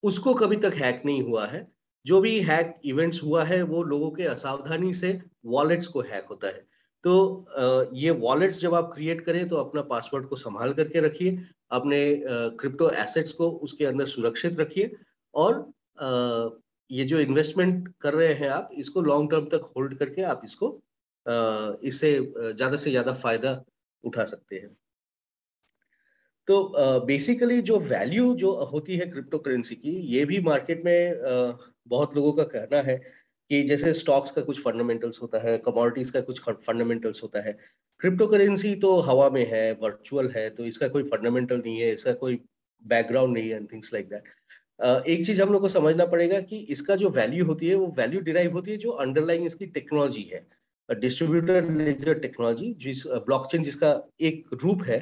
उसको कभी तक हैक नहीं हुआ है। जो भी हैक इवेंट्स हुआ है वो लोगों के असावधानी से वॉलेट्स को हैक होता है। तो ये वॉलेट्स जब आप क्रिएट करें तो अपना पासवर्ड को संभाल करके रखिए, अपने क्रिप्टो एसेट्स को उसके अंदर सुरक्षित रखिए, और ये जो इन्वेस्टमेंट कर रहे हैं आप, इसको लॉन्ग टर्म तक होल्ड करके आप इसको इससे ज्यादा से ज्यादा फायदा उठा सकते हैं। तो बेसिकली जो वैल्यू जो होती है क्रिप्टो करेंसी की, ये भी मार्केट में बहुत लोगों का कहना है कि जैसे स्टॉक्स का कुछ फंडामेंटल्स होता है, कमोडिटीज का कुछ फंडामेंटल्स होता है, क्रिप्टो करेंसी तो हवा में है, वर्चुअल है, तो इसका कोई फंडामेंटल नहीं है, इसका कोई बैकग्राउंड नहीं है एंड थिंग्स लाइक दैट। एक चीज हम लोग को समझना पड़ेगा कि इसका जो वैल्यू होती है वो वैल्यू डिराइव होती है जो अंडरलाइंग इसकी टेक्नोलॉजी है, डिस्ट्रीब्यूटर लेजर टेक्नोलॉजी, जिस ब्लॉकचेन जिसका एक रूप है,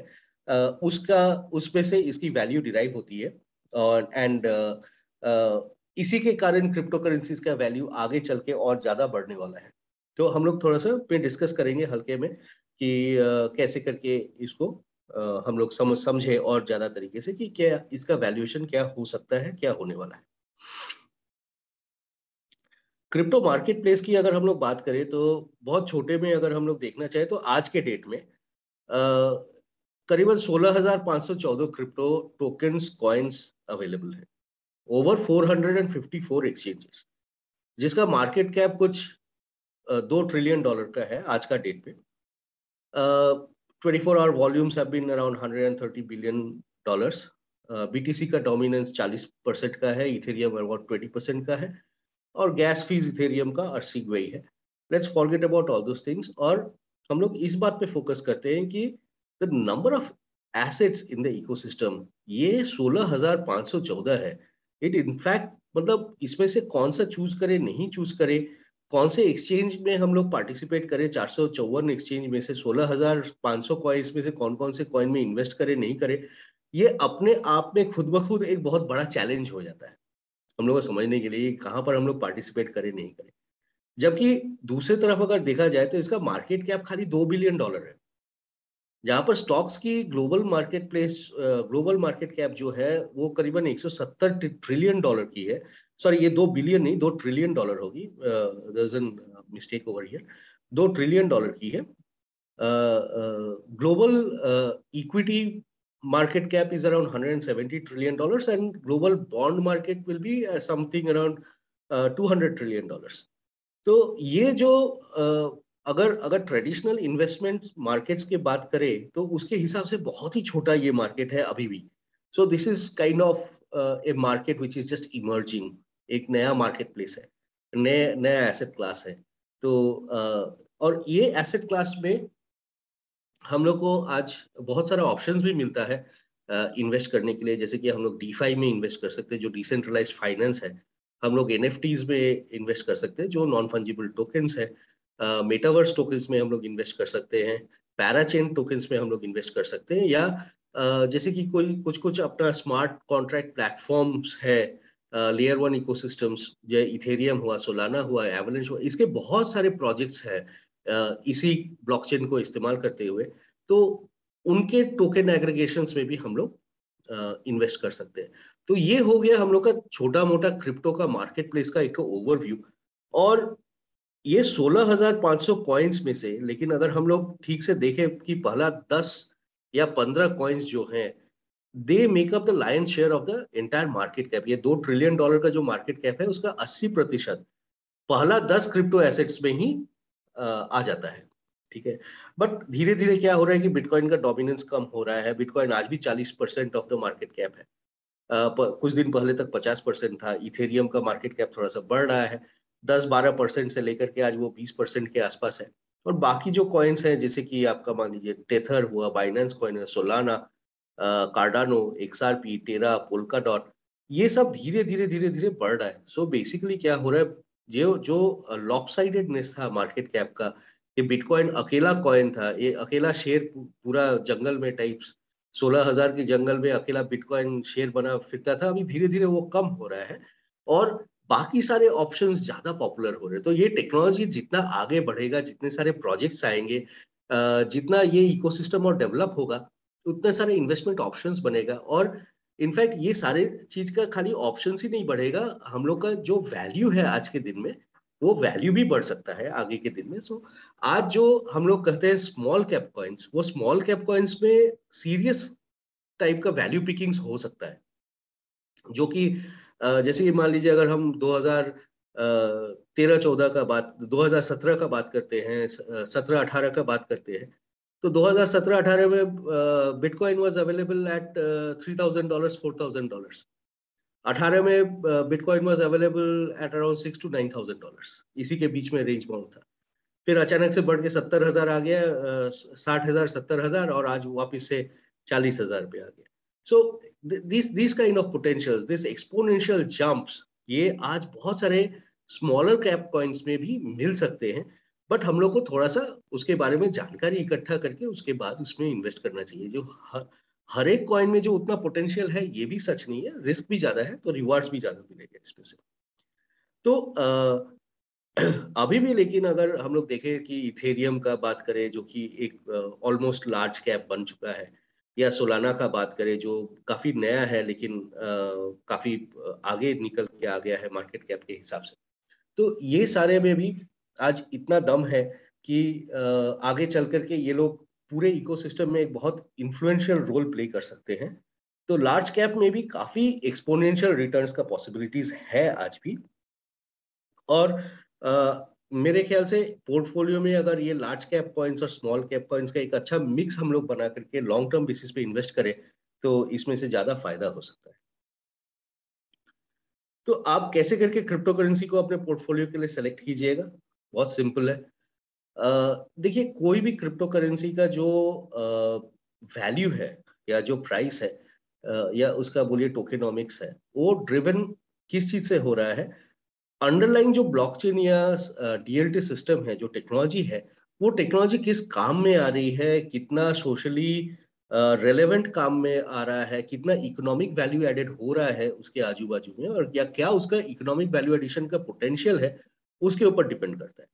उसका उसमें से इसकी वैल्यू डिराइव होती है। और एंड इसी के कारण क्रिप्टो करेंसीज का वैल्यू आगे चल के और ज्यादा बढ़ने वाला है। तो हम लोग थोड़ा सा पे डिस्कस करेंगे हल्के में कि कैसे करके इसको हम लोग समझे और ज्यादा तरीके से कि क्या इसका वैल्यूएशन क्या हो सकता है, क्या होने वाला है। क्रिप्टो मार्केट प्लेस की अगर हम लोग बात करें तो बहुत छोटे में अगर हम लोग देखना चाहे तो आज के डेट में करीबन 16,514 क्रिप्टो टोकन्स कॉइन्स अवेलेबल है, ओवर 454 एक्सचेंजेस, जिसका मार्केट कैप कुछ $2 ट्रिलियन का है आज का डेट पे। 24 hour volumes have been around $130 billion. BTC का डोमिनेंस 40% का है, इथेरियम अबाउट 20% का है, और गैस फीस इथेरियम का 80 वही है। Let's forget about all those things, और हम लोग इस बात पे फोकस करते हैं कि the number of assets in the ecosystem ये 16,514 है। इट इनफैक्ट मतलब इसमें से कौन सा चूज करे, नहीं चूज करे, कौन से एक्सचेंज में हम लोग पार्टिसिपेट करें, 454 एक्सचेंज में से 16,500 कॉइन्स में से कौन कौन से कॉइन में इन्वेस्ट करे, नहीं करे, ये अपने आप में खुद ब खुद एक बहुत बड़ा चैलेंज हो जाता है हम लोग को समझने के लिए कहाँ पर हम लोग पार्टिसिपेट करें, नहीं करें। जबकि दूसरी तरफ अगर देखा जाए तो इसका मार्केट कैप खाली $2 बिलियन है, जहां पर स्टॉक्स की global market place, global market cap जो है वो करीबन 170 ट्रिलियन डॉलर की है। सॉरी, ये 2 बिलियन नहीं, $2 ट्रिलियन होगी, मिस्टेक ओवर हियर, $2 ट्रिलियन की है। Global equity market cap is around $170 trillion, and global bond market will be something around $200 trillion. तो ये जो अगर ट्रेडिशनल इन्वेस्टमेंट मार्केट्स की बात करें तो उसके हिसाब से बहुत ही छोटा ये मार्केट है अभी भी। सो this is kind of A market which is just emerging, एक नया मार्केट प्लेस है, नया एसेट क्लास है। तो और ये एसेट क्लास में हम लोग को आज बहुत सारा ऑप्शंस भी मिलता है इन्वेस्ट करने के लिए, जैसे कि हम लोग डीफाई में इन्वेस्ट कर सकते हैं जो डिसेंट्रलाइज्ड फाइनेंस है, हम लोग एनएफटीज में इन्वेस्ट कर सकते हैं जो नॉन फंजिबल टोकन्स है, मेटावर्स टोकन्स में हम लोग इन्वेस्ट कर सकते हैं, पैराचेन टोकन्स में हम लोग इन्वेस्ट कर सकते हैं, या जैसे कि कोई कुछ अपना स्मार्ट कॉन्ट्रैक्ट प्लेटफॉर्म्स है लेयर 1 इकोसिस्टम्स, जो इथेरियम हुआ, सोलाना हुआ, एवलेंच हुआ, इसके बहुत सारे प्रोजेक्ट्स हैं इसी ब्लॉकचेन को इस्तेमाल करते हुए। तो उनके टोकन एग्रीगेशंस में भी हम लोग इन्वेस्ट कर सकते हैं। तो ये हो गया हम लोग का छोटा मोटा क्रिप्टो का मार्केट प्लेस का एक ओवरव्यू। और ये 16,500 कॉइन्स में से, लेकिन अगर हम लोग ठीक से देखें कि पहला 10 या 15 कॉइन्स जो हैं, they make up the lion share of the entire market cap. ये $2 ट्रिलियन का जो मार्केट कैप है उसका 80% पहला 10 क्रिप्टो एसेट्स में ही आ जाता है। ठीक है, बट धीरे धीरे क्या हो रहा है कि बिटकॉइन का डोमिनेंस कम हो रहा है। बिटकॉइन आज भी 40% ऑफ द मार्केट कैप है। कुछ दिन पहले तक 50% था। इथेरियम का मार्केट कैप थोड़ा सा बढ़ रहा है, 10-12% से लेकर के आज वो 20% के आसपास है। और बाकी जो कॉइन्स हैं, जैसे कि आपका मान लीजिए टेथर हुआ, बाइनेंस कॉइन है, सोलाना, कार्डानो, एक्सआरपी, टेरा, पोल्का डॉट, ये सब धीरे धीरे बढ़ रहा है। सो बेसिकली क्या हो रहा है, जो लॉपसाइडेडनेस था मार्केट कैप का, ये बिटकॉइन अकेला कॉइन था, ये अकेला शेयर पूरा जंगल में टाइप्स 16,000 के जंगल में अकेला बिटकॉइन शेयर बना फिरता था, अभी धीरे धीरे वो कम हो रहा है और बाकी सारे ऑप्शंस ज्यादा पॉपुलर हो रहे हैं। तो ये टेक्नोलॉजी जितना आगे बढ़ेगा, जितने सारे प्रोजेक्ट्स आएंगे, जितना ये इकोसिस्टम और डेवलप होगा, उतने सारे इन्वेस्टमेंट ऑप्शंस बनेगा। और इनफैक्ट ये सारे चीज का खाली ऑप्शंस ही नहीं बढ़ेगा, हम लोग का जो वैल्यू है आज के दिन में, वो वैल्यू भी बढ़ सकता है आगे के दिन में। सो आज जो हम लोग कहते हैं स्मॉल कैप कॉइन्स, वो स्मॉल कैप कॉइन्स में सीरियस टाइप का वैल्यू पिकिंग्स हो सकता है, जो कि जैसे कि मान लीजिए अगर हम 2013-14 का बात, 2017 का बात करते हैं, 17-18 का बात करते हैं, तो 2017-18 में बिटकॉइन वाज अवेलेबल एट $3,000, $4,000। 18 में bitcoin was available at around $6,000 to $9,000, इसी के बीच में रेंज बाउंड था। फिर अचानक से बढ़ के 70,000 आ गया, 60,000, 70,000, और आज वापस से 40,000 पे आ गया। So these kind of potentials, this exponential jumps, ये आज बहुत सारे स्मॉलर कैप कॉइन्स में भी मिल सकते हैं। बट हम लोग को थोड़ा सा उसके बारे में जानकारी इकट्ठा करके उसके बाद उसमें इन्वेस्ट करना चाहिए। जो हर एक कॉइन में जो उतना पोटेंशियल है, ये भी सच नहीं है, रिस्क भी ज्यादा है, तो रिवार्ड्स भी ज्यादा मिलेंगे इसमें से। तो अभी भी लेकिन अगर हम लोग देखें कि इथेरियम का बात करें, जो कि एक ऑलमोस्ट लार्ज कैप बन चुका है, या सोलाना का बात करें जो काफी नया है लेकिन काफी आगे निकल के आ गया है मार्केट कैप के हिसाब से, तो ये सारे में भी आज इतना दम है कि आगे चल करके ये लोग पूरे इकोसिस्टम में एक बहुत इन्फ्लुएंशियल रोल प्ले कर सकते हैं। तो लार्ज कैप में भी काफी एक्सपोनेंशियल रिटर्न्स का पॉसिबिलिटीज है आज भी। और मेरे ख्याल से पोर्टफोलियो में अगर ये लार्ज कैप कॉइन्स और स्मॉल कैप कॉइन्स का एक अच्छा मिक्स हम लोग बना करके लॉन्ग टर्म बेसिस पे इन्वेस्ट करें, तो इसमें से ज्यादा फायदा हो सकता है। तो आप कैसे करके क्रिप्टो करेंसी को अपने पोर्टफोलियो के लिए सेलेक्ट कीजिएगा? बहुत सिंपल है। देखिए, कोई भी क्रिप्टो करेंसी का जो वैल्यू है या जो प्राइस है, या उसका बोलिए टोकेनोमिक्स है, वो ड्रिवन किस चीज से हो रहा है? अंडरलाइन जो ब्लॉकचेन या डीएलटी सिस्टम है, जो टेक्नोलॉजी है, वो टेक्नोलॉजी किस काम में आ रही है, कितना सोशली रेलेवेंट काम में आ रहा है, कितना इकोनॉमिक वैल्यू एडेड हो रहा है उसके आजू बाजू में, और या क्या उसका इकोनॉमिक वैल्यू एडिशन का पोटेंशियल है, उसके ऊपर डिपेंड करता है।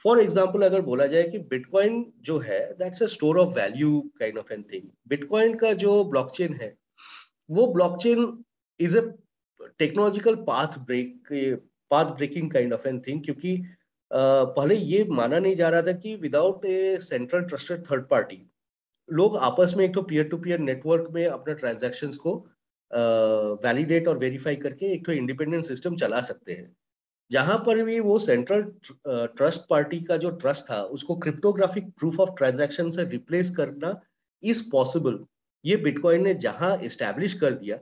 फॉर एग्जाम्पल, अगर बोला जाए कि बिटकॉइन जो है that's a store of value kind of an thing. Bitcoin का जो ब्लॉकचेन है, वो blockchain is a technological path breaking kind of an thing, क्योंकि पहले ये माना नहीं जा रहा था कि without a central trusted third party लोग आपस में एक तो पीयर टू पीयर नेटवर्क में अपने ट्रांजैक्शंस को वैलिडेट और वेरीफाई करके एक तो इंडिपेंडेंट सिस्टम चला सकते हैं। जहां पर भी वो सेंट्रल ट्रस्ट पार्टी का जो ट्रस्ट था, उसको क्रिप्टोग्राफिक प्रूफ ऑफ ट्रांजैक्शन से रिप्लेस करना इज पॉसिबल। ये बिटकॉइन ने जहां एस्टैब्लिश कर दिया,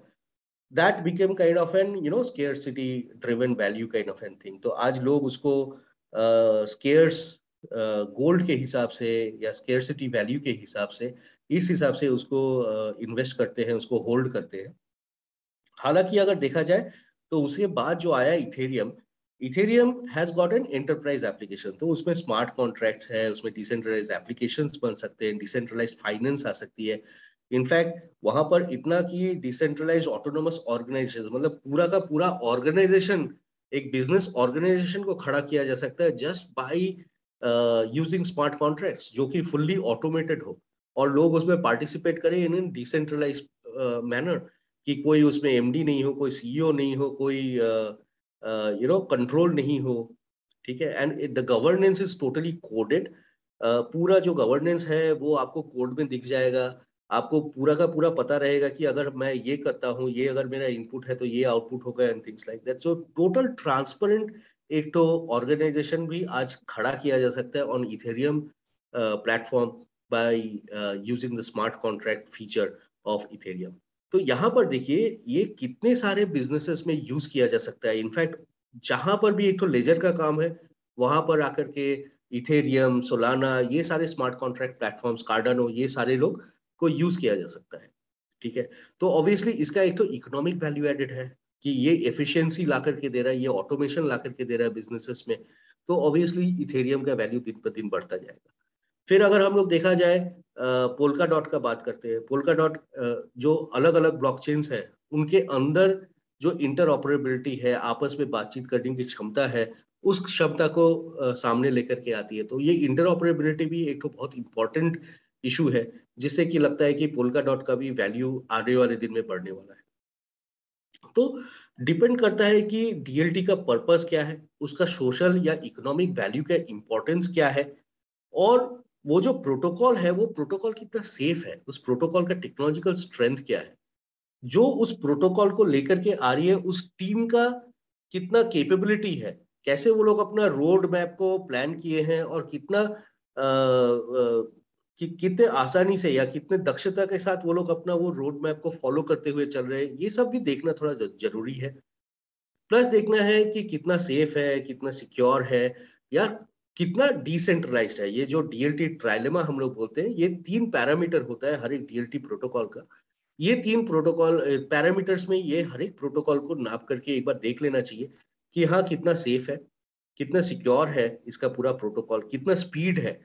that became kind of an scarcity driven value kind of an thing। तो आज लोग उसको scarce गोल्ड के हिसाब से या scarcity वैल्यू के हिसाब से, इस हिसाब से उसको इन्वेस्ट करते हैं, उसको होल्ड करते हैं। हालांकि अगर देखा जाए तो उसके बाद जो आया Ethereum has got an enterprise application. तो उसमें स्मार्ट कॉन्ट्रैक्ट्स है, उसमें डिसेंट्रलाइज्ड एप्लीकेशंस बन सकते हैं, डिसेंट्रलाइज्ड फाइनेंस आ सकती है, इनफैक्ट वहां पर इतना कि डिसेंट्रलाइज ऑटोनोमस ऑर्गेनाइजेशन, मतलब पूरा का पूरा ऑर्गेनाइजेशन, एक बिजनेस ऑर्गेनाइजेशन को खड़ा किया जा सकता है just by using smart contracts, जो कि फुल्ली ऑटोमेटेड हो और लोग उसमें पार्टिसिपेट करें इन डिसेंट्रलाइज मैनर, कि कोई उसमें एमडी नहीं हो, कोई सीईओ नहीं हो, कोई कंट्रोल नहीं हो, ठीक है। And the governance is totally coded. पूरा जो गवर्नेंस है वो आपको कोड में दिख जाएगा, आपको पूरा का पूरा पता रहेगा कि अगर मैं ये करता हूँ, ये अगर मेरा इनपुट है तो ये आउटपुट होगा and things like that. So total transparent एक तो ऑर्गेनाइजेशन भी आज खड़ा किया जा सकता है on Ethereum platform by using the smart contract feature of Ethereum. तो यहाँ पर देखिए ये कितने सारे बिजनेसेस में यूज किया जा सकता है। इनफैक्ट जहां पर भी एक तो लेजर का काम है, वहां पर आकर के इथेरियम, सोलाना, ये सारे स्मार्ट कॉन्ट्रैक्ट प्लेटफॉर्म्स, कार्डानो, ये सारे लोग को यूज किया जा सकता है, ठीक है। तो ऑब्वियसली इसका एक तो इकोनॉमिक वैल्यू एडेड है कि ये एफिशिएंसी ला करके दे रहा है, ये ऑटोमेशन ला करके दे रहा है बिजनेसेस में, तो ऑब्वियसली इथेरियम का वैल्यू दिन पर दिन बढ़ता जाएगा। फिर अगर हम लोग देखा जाए पोल्का डॉट का बात करते हैं, पोल्का डॉट जो अलग अलग ब्लॉकचेन्स है उनके अंदर जो इंटरऑपरेबिलिटी है, आपस में बातचीत करने की क्षमता है, उस क्षमता को सामने लेकर के आती है। तो ये इंटरऑपरेबिलिटी भी एक तो बहुत इंपॉर्टेंट इशू है, जिससे कि लगता है कि पोल्का डॉट का भी वैल्यू आने वाले दिन में बढ़ने वाला है। तो डिपेंड करता है कि डीएलटी का पर्पस क्या है, उसका सोशल या इकोनॉमिक वैल्यू का इंपॉर्टेंस क्या है, और वो जो प्रोटोकॉल है वो प्रोटोकॉल कितना सेफ है, उस प्रोटोकॉल का टेक्नोलॉजिकल स्ट्रेंथ क्या है, जो उस प्रोटोकॉल को लेकर के आ रही है उस टीम का कितना कैपेबिलिटी है, कैसे वो लोग अपना रोड मैप को प्लान किए हैं और कितना कि कितने आसानी से या कितने दक्षता के साथ वो लोग अपना वो रोड मैप को फॉलो करते हुए चल रहे हैं, ये सब भी देखना थोड़ा जरूरी है। प्लस देखना है कि कितना सेफ है, कितना सिक्योर है, या कितना डिसेंट्रलाइज्ड है। ये जो डीएलटी ट्राइलेमा हम लोग बोलते हैं, ये 3 पैरामीटर होता है हर एक डीएलटी प्रोटोकॉल का। ये 3 प्रोटोकॉल पैरामीटर्स में ये हर एक प्रोटोकॉल को नाप करके एक बार देख लेना चाहिए कि हाँ कितना सेफ है, कितना सिक्योर है इसका पूरा प्रोटोकॉल, कितना स्पीड है,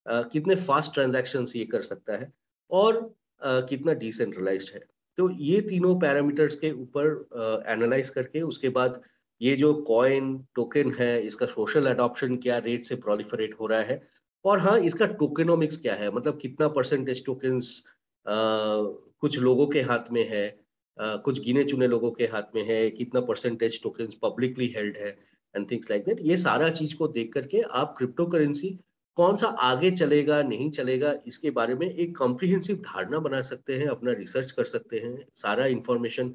कितने फास्ट ट्रांजैक्शन ये कर सकता है, और कितना डिसेंट्रलाइज्ड है। तो ये तीनों पैरामीटर्स के ऊपर एनालाइज करके उसके बाद ये जो कॉइन टोकन है इसका सोशल अडॉप्शन क्या रेट से प्रोलिफरेट हो रहा है, और हाँ इसका टोकेनोमिक्स क्या है, मतलब कितना परसेंटेज टोकन्स कुछ लोगों के हाथ में है, कुछ गिने चुने लोगों के हाथ में है, कितना परसेंटेज टोकन्स पब्लिकली हेल्ड है एंड थिंग्स लाइक दैट। ये सारा चीज को देख करके आप क्रिप्टो करेंसी कौन सा आगे चलेगा नहीं चलेगा इसके बारे में एक कॉम्प्रिहेंसिव धारणा बना सकते हैं, अपना रिसर्च कर सकते हैं। सारा इंफॉर्मेशन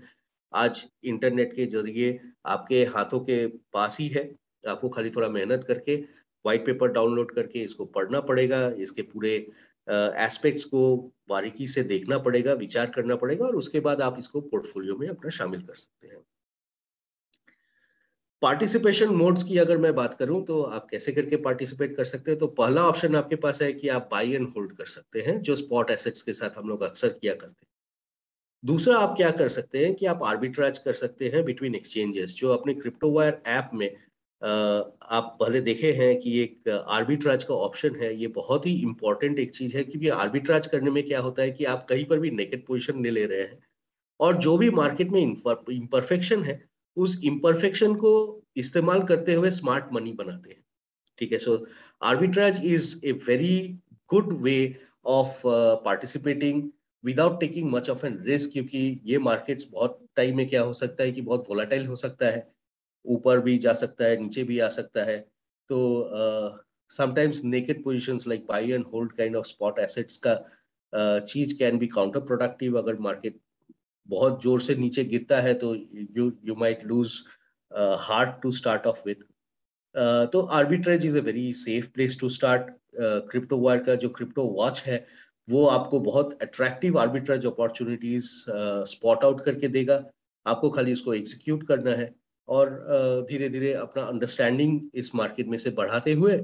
आज इंटरनेट के जरिए आपके हाथों के पास ही है, आपको खाली थोड़ा मेहनत करके व्हाइट पेपर डाउनलोड करके इसको पढ़ना पड़ेगा, इसके पूरे एस्पेक्ट्स को बारीकी से देखना पड़ेगा, विचार करना पड़ेगा, और उसके बाद आप इसको पोर्टफोलियो में अपना शामिल कर सकते हैं। पार्टिसिपेशन मोड्स की अगर मैं बात करूं तो आप कैसे करके पार्टिसिपेट कर सकते हैं, तो पहला ऑप्शन आपके पास है कि आप बाई एंड होल्ड कर सकते हैं, जो स्पॉट एसेट्स के साथ हम लोग अक्सर किया करते हैं। दूसरा आप क्या कर सकते हैं कि आप आर्बिट्राज कर सकते हैं बिटवीन एक्सचेंजेस, जो अपने क्रिप्टोवायर ऐप में आप पहले देखे हैं कि एक आर्बिट्राज का ऑप्शन है। ये बहुत ही इंपॉर्टेंट एक चीज है, क्योंकि आर्बिट्राज करने में क्या होता है कि आप कहीं पर भी नेकेड पोजीशन ले रहे हैं, और जो भी मार्केट में इम्परफेक्शन है उस इम्परफेक्शन को इस्तेमाल करते हुए स्मार्ट मनी बनाते हैं, ठीक है। So arbitrage is a very good way of participating without taking much of an risk, क्योंकि ये मार्केट्स बहुत टाइम में क्या हो सकता है कि बहुत वोलाटाइल हो सकता है, ऊपर भी जा सकता है, नीचे भी आ सकता है। तो sometimes naked positions like buy and hold kind of spot assets का चीज कैन बी काउंटर प्रोडक्टिव। अगर मार्केट बहुत जोर से नीचे गिरता है तो you might lose heart to start off with. तो arbitrage is a very safe place to start. Crypto wire का जो क्रिप्टो वॉच है वो आपको बहुत attractive arbitrage opportunities spot out करके देगा। आपको खाली उसको एग्जीक्यूट करना है और धीरे धीरे अपना अंडरस्टैंडिंग इस मार्केट में से बढ़ाते हुए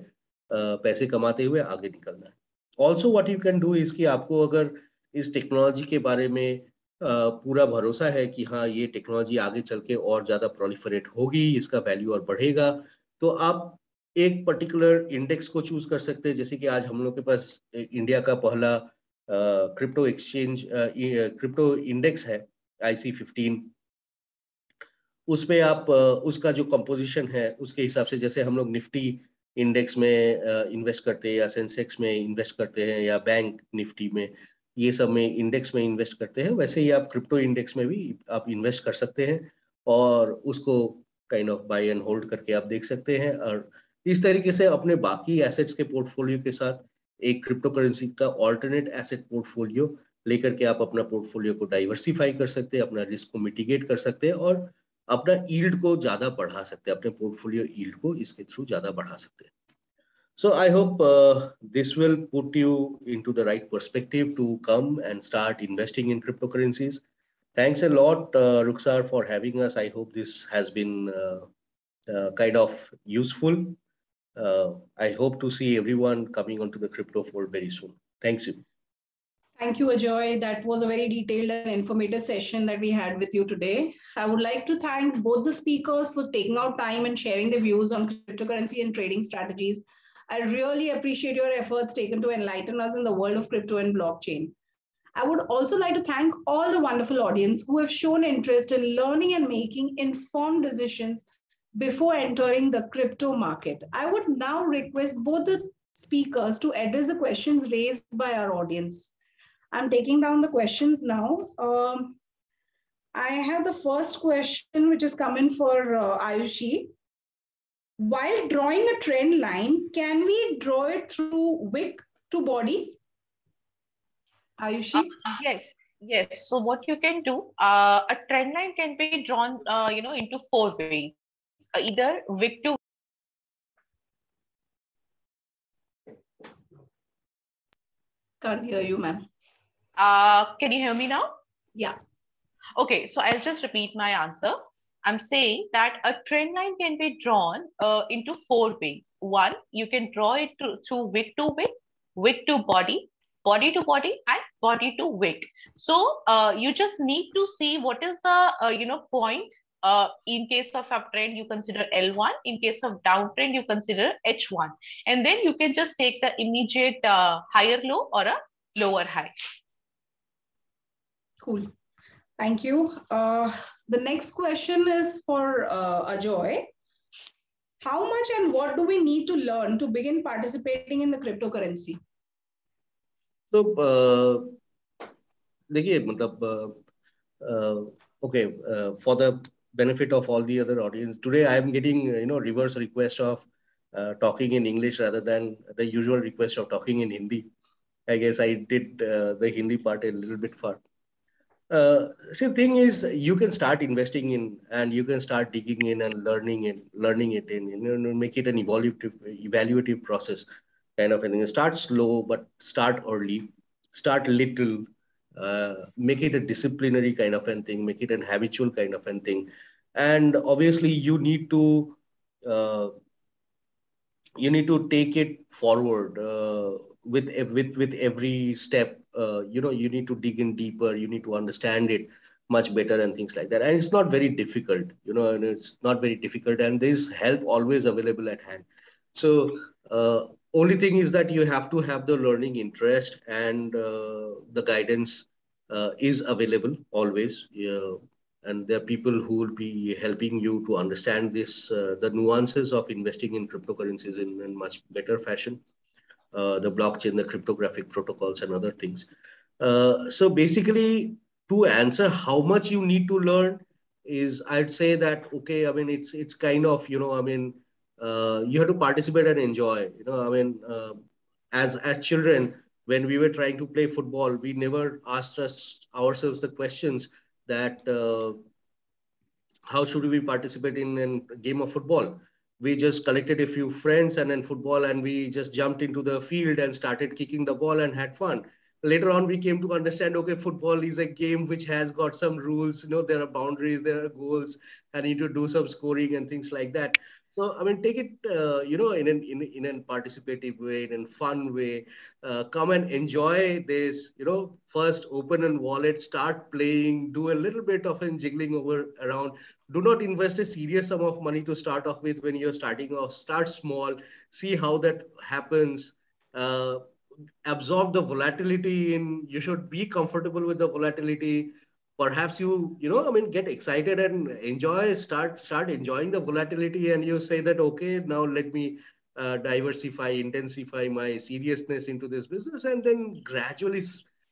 पैसे कमाते हुए आगे निकलना है। Also what you can do is कि आपको अगर इस टेक्नोलॉजी के बारे में पूरा भरोसा है कि हाँ ये टेक्नोलॉजी आगे चल के और ज्यादा प्रोलिफरेट होगी, इसका वैल्यू और बढ़ेगा, तो आप एक पर्टिकुलर इंडेक्स को चूज कर सकते हैं। जैसे कि आज हम लोग के पास इंडिया का पहला क्रिप्टो एक्सचेंज क्रिप्टो इंडेक्स है IC 15, उसमें आप उसका जो कंपोजिशन है उसके हिसाब से, जैसे हम लोग निफ्टी इंडेक्स में इन्वेस्ट करते हैं या सेंसेक्स में इन्वेस्ट करते हैं या बैंक निफ्टी में, ये सब में इंडेक्स में इन्वेस्ट करते हैं, वैसे ही आप क्रिप्टो इंडेक्स में भी आप इन्वेस्ट कर सकते हैं और उसको kind of buy and hold करके आप देख सकते हैं। और इस तरीके से अपने बाकी एसेट्स के पोर्टफोलियो के साथ एक क्रिप्टो करेंसी का ऑल्टरनेट एसेट पोर्टफोलियो लेकर के आप अपना पोर्टफोलियो को डाइवर्सिफाई कर सकते हैं, अपना रिस्क को मिटिगेट कर सकते हैं और अपना यील्ड को ज्यादा बढ़ा सकते हैं, अपने पोर्टफोलियो यील्ड को इसके थ्रू ज्यादा बढ़ा सकते हैं। So I hope this will put you into the right perspective to come and start investing in cryptocurrencies. Thanks a lot, Rukhsar, for having us. I hope this has been kind of useful. I hope to see everyone coming onto the crypto fold very soon. Thanks you. Thank you, Ajoy. That was a very detailed and informative session that we had with you today. I would like to thank both the speakers for taking out time and sharing their views on cryptocurrency and trading strategies. I really appreciate your efforts taken to enlighten us in the world of crypto and blockchain. I would also like to thank all the wonderful audience who have shown interest in learning and making informed decisions before entering the crypto market. I would now request both the speakers to address the questions raised by our audience. I'm taking down the questions now. I have the first question, which is coming for Ayushi. While drawing a trend line, can we draw it through wick to body? Ayushi? Yes. So what you can do, a trend line can be drawn, into 4 ways. Either wick to. Can't hear you, ma'am. Can you hear me now? Yeah. Okay, so I'll just repeat my answer. I'm saying that a trend line can be drawn into 4 ways. One, you can draw it through wick to wick to body to body, and body to wick. So you just need to see what is the point. In case of uptrend, you consider L1. In case of downtrend, you consider H1, and then you can just take the immediate higher low or a lower high. Cool. Thank you. The next question is for Ajoy. How much and what do we need to learn to begin participating in the cryptocurrency? So, देखिए मतलब okay, for the benefit of all the other audience, today I am getting reverse request of talking in English rather than the usual request of talking in Hindi. I guess I did the Hindi part a little bit far. See, the thing is, you can start investing in, and you can start digging in and learning it in, make it an evaluative process kind of thing. Start slow, but start early. Start little. Make it a disciplinary kind of thing. Make it an habitual kind of thing. And obviously, you need to take it forward with every step. You need to dig in deeper. You need to understand it much better and things like that. And it's not very difficult, and it's not very difficult. And there's help always available at hand. So only thing is that you have to have the learning interest, and the guidance is available always. And there are people who will be helping you to understand this, the nuances of investing in cryptocurrencies in much better fashion, the blockchain, the cryptographic protocols, and other things. So basically, to answer how much you need to learn is, I'd say that, okay, I mean, it's kind of, you have to participate and enjoy. As children, when we were trying to play football, we never asked ourselves the questions that how should we participate in a game of football. We just collected a few friends and then football, and we just jumped into the field and started kicking the ball and had fun. Later on, we came to understand, okay, football is a game which has got some rules. There are boundaries, there are goals. I need to do some scoring and things like that. So, I mean, take it, in a participative way, in a fun way. Come and enjoy this. First open a wallet, start playing, do a little bit of jiggling around. Do not invest a serious sum of money to start off with when you're starting off. Start small, see how that happens. absorb the volatility you should be comfortable with the volatility. Perhaps I mean, get excited and start enjoying the volatility, and you say that, okay, now let me intensify my seriousness into this business, and then gradually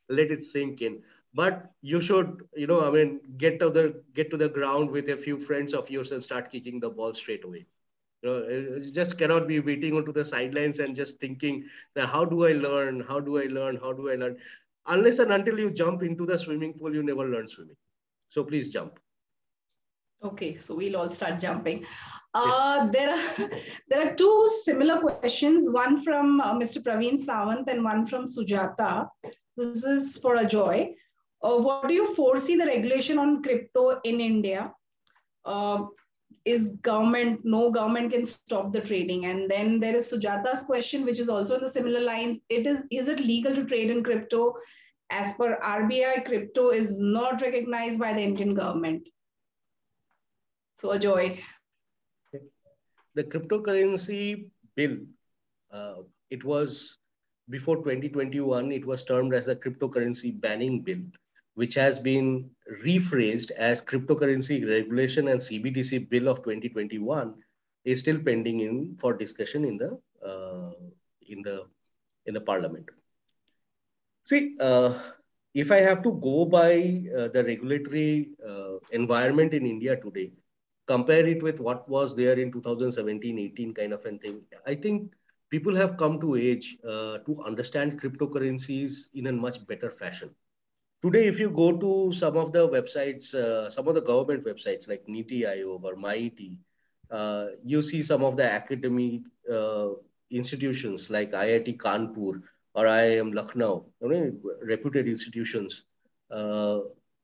let it sink in. But you should, I mean, get to the ground with a few friends of yours and start kicking the ball straight away. You just cannot be waiting onto the sidelines and just thinking that how do I learn? How do I learn? How do I learn? Unless and until you jump into the swimming pool, you never learn swimming. So please jump. Okay, so we'll all start jumping. Yes. There are two similar questions, one from Mr. Praveen Sawant and one from Sujata. This is for Ajoy. What do you foresee the regulation on crypto in India? No government can stop the trading? And then there is Sujata's question, which is also in the similar lines. Is it legal to trade in crypto? As per RBI, crypto is not recognized by the Indian government. So Ajoy. The cryptocurrency bill, it was before 2021, it was termed as the cryptocurrency banning bill, which has been rephrased as cryptocurrency regulation and CBDC bill of 2021, is still pending for discussion in the parliament. See, if I have to go by the regulatory environment in India today, compare it with what was there in 2017-18 kind of a thing, I think people have come to age to understand cryptocurrencies in a much better fashion. Today, if you go to some of the websites, some of the government websites like NITI Aayog or MeitY, you see some of the academic institutions like IIT Kanpur or IIM Lucknow, reputed institutions,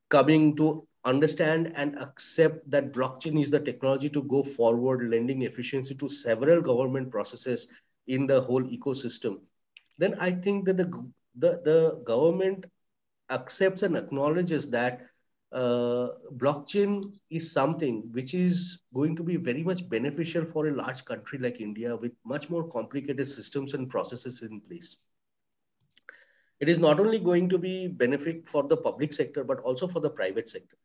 coming to understand and accept that blockchain is the technology to go forward, lending efficiency to several government processes in the whole ecosystem. Then I think that the government accepts and acknowledges that blockchain is something which is going to be very much beneficial for a large country like India with much more complicated systems and processes in place. It is not only going to be benefit for the public sector, but also for the private sector.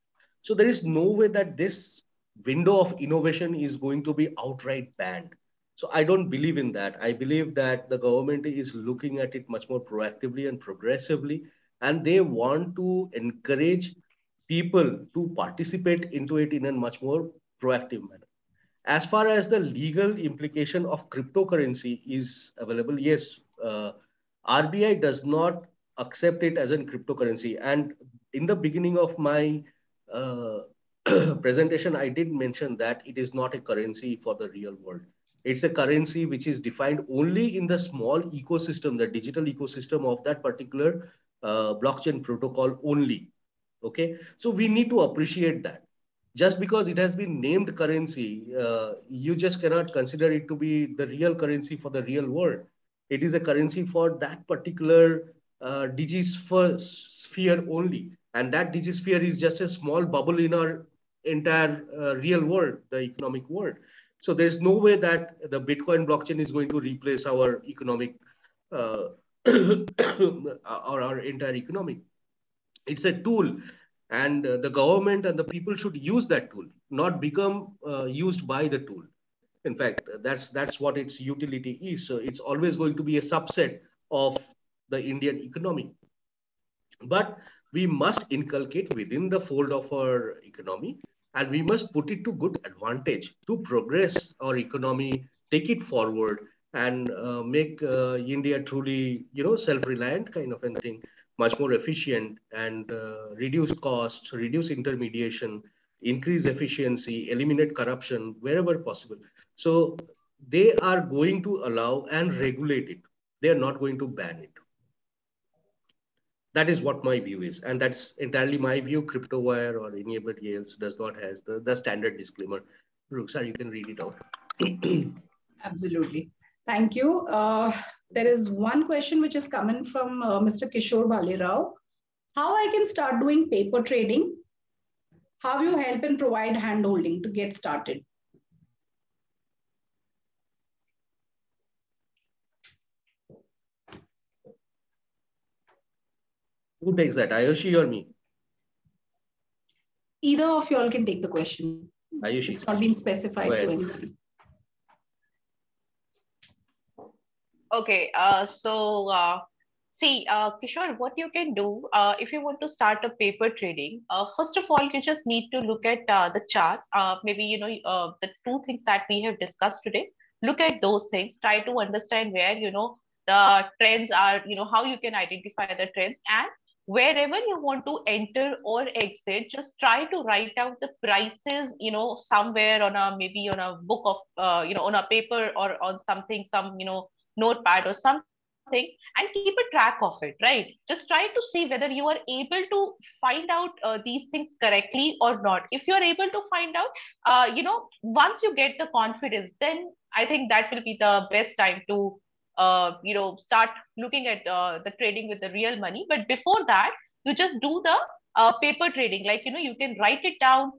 So there is no way that this window of innovation is going to be outright banned. So I don't believe in that. I believe that the government is looking at it much more proactively and progressively, and they want to encourage people to participate into it in a much more proactive manner. As far as the legal implication of cryptocurrency is available, yes, RBI does not accept it as a cryptocurrency. And in the beginning of my presentation, I did mention that it is not a currency for the real world. It's a currency which is defined only in the small ecosystem, the digital ecosystem of that particular blockchain protocol only. Okay, so we need to appreciate that. Just because it has been named currency, you just cannot consider it to be the real currency for the real world. It is a currency for that particular digisphere only. And that digisphere is just a small bubble in our entire real world, the economic world. So there's no way that the Bitcoin blockchain is going to replace our economic or our entire economy. It's a tool, and the government and the people should use that tool, not become used by the tool. In fact, that's what its utility is. So it's always going to be a subset of the Indian economy. But we must inculcate within the fold of our economy, and we must put it to good advantage to progress our economy, take it forward, and make India truly, self-reliant kind of a thing, much more efficient, and reduce costs, reduce intermediation, increase efficiency, eliminate corruption wherever possible. So they are going to allow and regulate it. They are not going to ban it. That is what my view is. And that's entirely my view. CryptoWire or anybody else does not have the standard disclaimer. Rukhsar, you can read it out. Absolutely. Thank you. There is one question which is coming from Mr. Kishore Bhalirao. How I can start doing paper trading? How you help and provide handholding to get started? Who takes that, Ayushi or me? Either of y'all can take the question. Ayushi. It's not been specified to anybody. Okay, see, Kishore, what you can do if you want to start a paper trading, first of all, you just need to look at the charts. Maybe, you know, the two things that we have discussed today, look at those things, try to understand where, you know, the trends are, you know, how you can identify the trends, and wherever you want to enter or exit, just try to write out the prices, you know, somewhere on a, maybe on a book of, you know, on a paper or on something, some, you know, notepad or something, and keep a track of it, right? Just try to see whether you are able to find out these things correctly or not. If you are able to find out, you know, once you get the confidence, then I think that will be the best time to you know, start looking at the trading with the real money. But before that, you just do the paper trading, like, you know, you can write it down,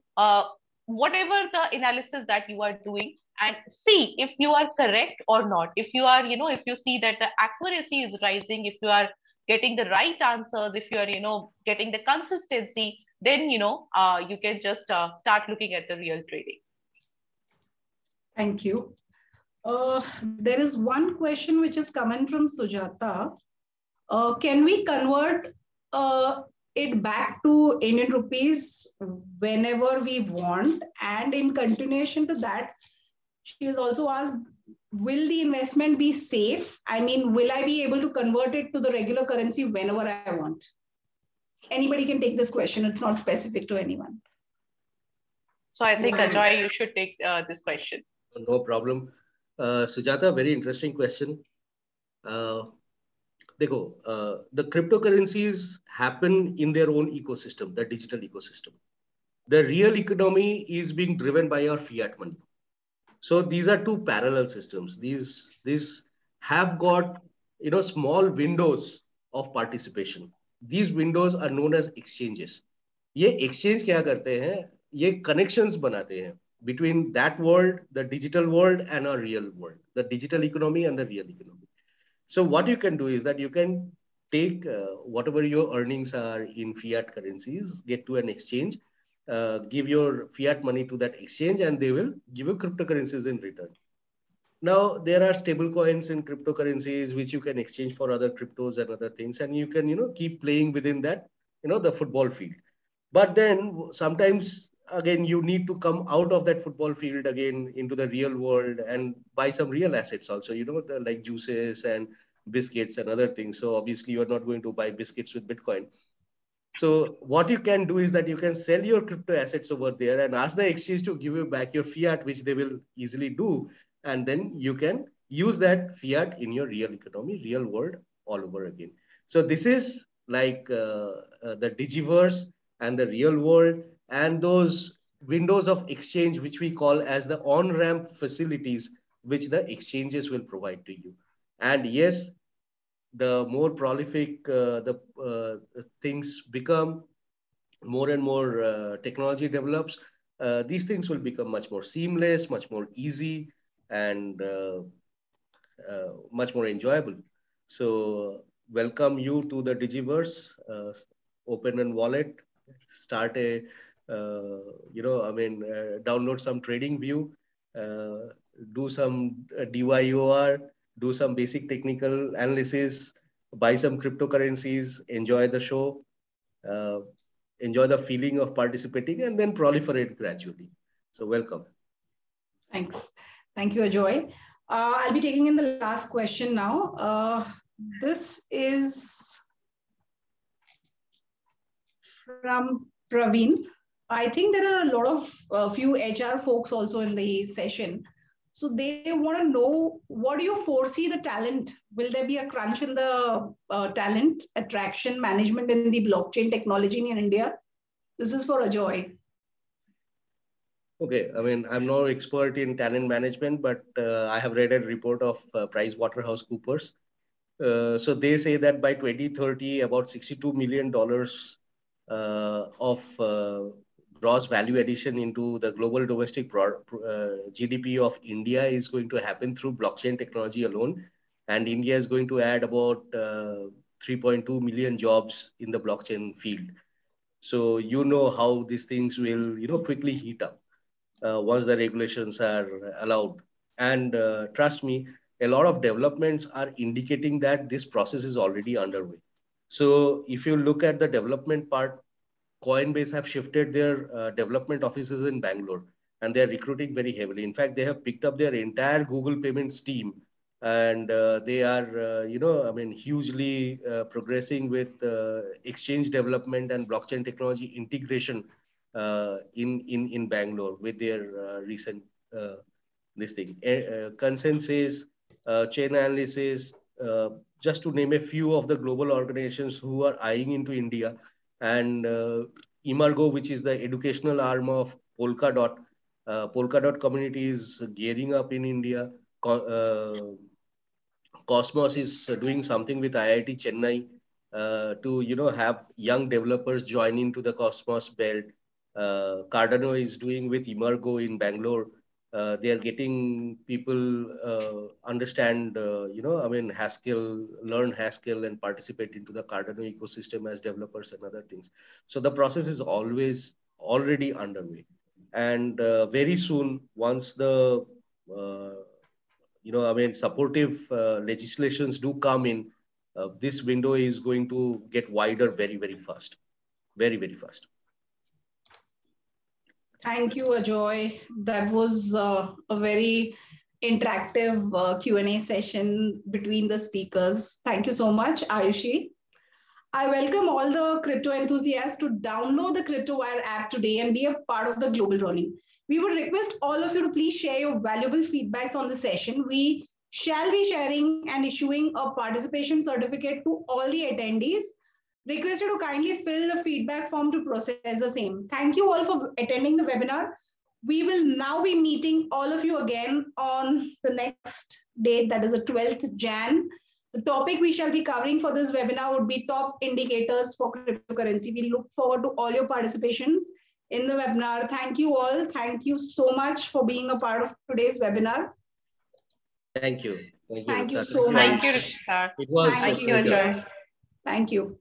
whatever the analysis that you are doing, and see if you are correct or not. If you are, you know, if you see that the accuracy is rising, if you are getting the right answers, if you are, you know, getting the consistency, then, you know, you can just start looking at the real trading. Thank you. There is one question which is coming from Sujata. Can we convert it back to Indian rupees whenever we want? And in continuation to that, she has also asked, will the investment be safe? I mean, will I be able to convert it to the regular currency whenever I want? Anybody can take this question. It's not specific to anyone. So I think, Ajoy, you should take this question. No problem. Sujata, very interesting question. The cryptocurrencies happen in their own ecosystem, the digital ecosystem. The real economy is being driven by our fiat money. So these are two parallel systems. These have got, you know, small windows of participation. These windows are known as exchanges. ये exchange क्या करते हैं? ये connections बनाते हैं between that world, the digital world, and our real world, the digital economy and the real economy. So what you can do is that you can take whatever your earnings are in fiat currencies, get to an exchange, give your fiat money to that exchange, and they will give you cryptocurrencies in return. Now, there are stable coins in cryptocurrencies, which you can exchange for other cryptos and other things. And you can, you know, keep playing within that, you know, the football field. But then sometimes, again, you need to come out of that football field again into the real world and buy some real assets also, you know, like juices and biscuits and other things. So obviously, you're not going to buy biscuits with Bitcoin. So what you can do is that you can sell your crypto assets over there and ask the exchange to give you back your fiat, which they will easily do. And then you can use that fiat in your real economy, real world all over again. So this is like the Digiverse and the real world and those windows of exchange, which we call as the on-ramp facilities, which the exchanges will provide to you. And yes, the more prolific things become, more and more technology develops, these things will become much more seamless, much more easy, and much more enjoyable. So welcome you to the Digiverse. Open a wallet, start a, download some TradingView, do some DYOR, do some basic technical analysis, buy some cryptocurrencies, enjoy the show, enjoy the feeling of participating, and then proliferate gradually. So welcome. Thanks. Thank you, Ajoy. I'll be taking in the last question now. This is from Praveen. I think there are a lot of few HR folks also in the session. So they want to know, what do you foresee the talent? Will there be a crunch in the talent attraction management in the blockchain technology in India? This is for Ajoy. Okay, I mean, I'm no expert in talent management, but I have read a report of PricewaterhouseCoopers. So they say that by 2030, about $62 million of gross value addition into the global domestic GDP of India is going to happen through blockchain technology alone. And India is going to add about 3.2 million jobs in the blockchain field. So you know how these things will, quickly heat up once the regulations are allowed. And trust me, a lot of developments are indicating that this process is already underway. So if you look at the development part, Coinbase have shifted their development offices in Bangalore, and they're recruiting very heavily. In fact, they have picked up their entire Google Payments team, and they are, hugely progressing with exchange development and blockchain technology integration in Bangalore with their recent this thing. Consensus, chain analysis, just to name a few of the global organizations who are eyeing into India, and Emergo, which is the educational arm of Polkadot. Polkadot community is gearing up in India. Cosmos is doing something with IIT Chennai to have young developers join into the Cosmos belt. Cardano is doing with Emergo in Bangalore. They are getting people understand, Haskell, learn Haskell and participate into the Cardano ecosystem as developers and other things. So the process is already underway. And very soon, once the, supportive legislations do come in, this window is going to get wider very, very fast. Very, very fast. Thank you, Ajoy. That was a very interactive Q&A session between the speakers. Thank you so much, Ayushi. I welcome all the crypto enthusiasts to download the CryptoWire app today and be a part of the global learning. We would request all of you to please share your valuable feedbacks on the session. We shall be sharing and issuing a participation certificate to all the attendees. Request you to kindly fill the feedback form to process the same. Thank you all for attending the webinar. We will now be meeting all of you again on the next date, that is the 12th Jan. The topic we shall be covering for this webinar would be top indicators for cryptocurrency. We look forward to all your participations in the webinar. Thank you all. Thank you so much for being a part of today's webinar. Thank you. Thank you so much. Thank you, Rishita. It was Thank you, Ajay. Thank you.